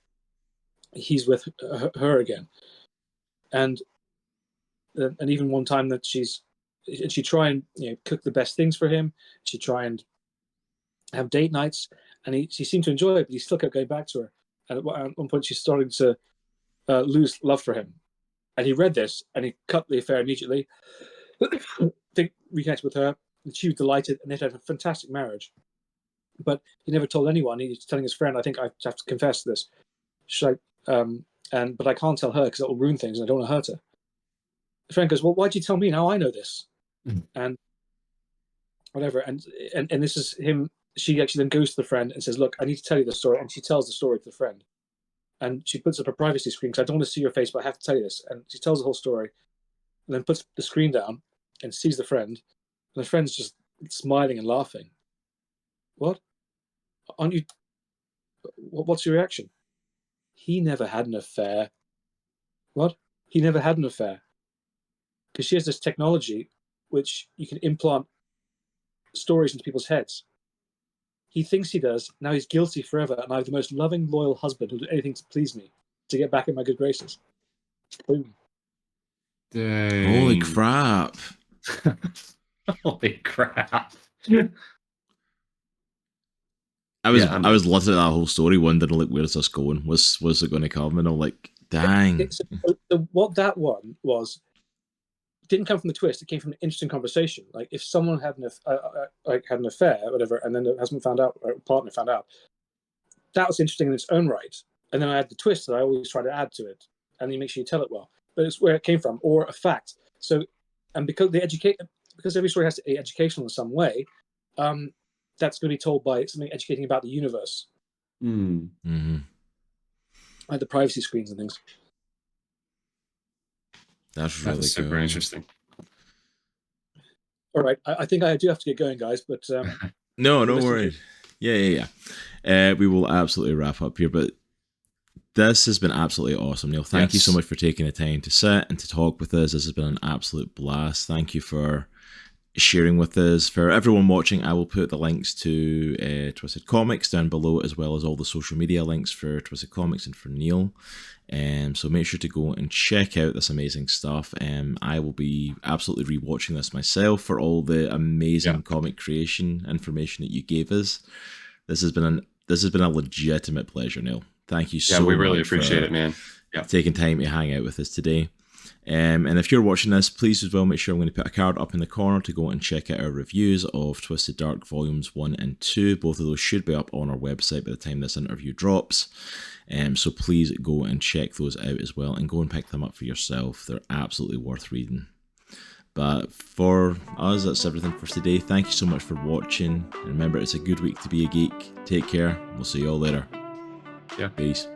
he's with her again, and even one time that she'd try and cook the best things for him. She'd try and have date nights, and she seemed to enjoy it, but he still kept going back to her. And at one point, she's starting to lose love for him. And he read this, and he cut the affair immediately. Reconnected with her, and she was delighted, and they had a fantastic marriage. But he never told anyone. He was telling his friend, I think I have to confess this. She's like, but I can't tell her because that will ruin things, and I don't want to hurt her. The friend goes, well, why'd you tell me? Now I know this. And whatever. And this is him. She actually then goes to the friend and says, look, I need to tell you the story. And she tells the story to the friend. And she puts up a privacy screen because I don't want to see your face, but I have to tell you this. And she tells the whole story, and then puts the screen down and sees the friend. And the friend's just smiling and laughing. What? Aren't you? What's your reaction? He never had an affair. What? He never had an affair. Because she has this technology which you can implant stories into people's heads. He thinks he does. Now he's guilty forever, and I have the most loving, loyal husband who'll do anything to please me, to get back in my good graces. Boom. Dang. Holy crap. Holy crap. I was listening to that whole story, wondering like, where's this going? What's it going to come? And I'm like, dang. What that one was didn't come from the twist. It came from an interesting conversation. Like if someone had an affair, or whatever, and then the husband found out, or partner found out, that was interesting in its own right. And then I had the twist that I always try to add to it, and you make sure you tell it well. But it's where it came from, or a fact. So, and because because every story has to be educational in some way, that's going to be told by something educating about the universe, Mm-hmm. like the privacy screens and things. That's really super cool. interesting. All right, I think I do have to get going, guys, but No worries. Yeah. We will absolutely wrap up here, but this has been absolutely awesome, Neil. Thank you so much for taking the time to sit and to talk with us. This has been an absolute blast. Thank you for sharing with us. For everyone watching, I will put the links to Twisted Comics down below, as well as all the social media links for Twisted Comics and for Neil. So make sure to go and check out this amazing stuff. I will be absolutely rewatching this myself for all the amazing comic creation information that you gave us. This has been a legitimate pleasure, Neil. Thank you so much. Yeah, we really appreciate it, man. Yeah, taking time to hang out with us today. And if you're watching this, please as well make sure I'm going to put a card up in the corner to go and check out our reviews of Twisted Dark Volumes 1 and 2. Both of those should be up on our website by the time this interview drops. So please go and check those out as well and go and pick them up for yourself. They're absolutely worth reading. But for us, that's everything for today. Thank you so much for watching. And remember, it's a good week to be a geek. Take care. We'll see you all later. Yeah. Peace.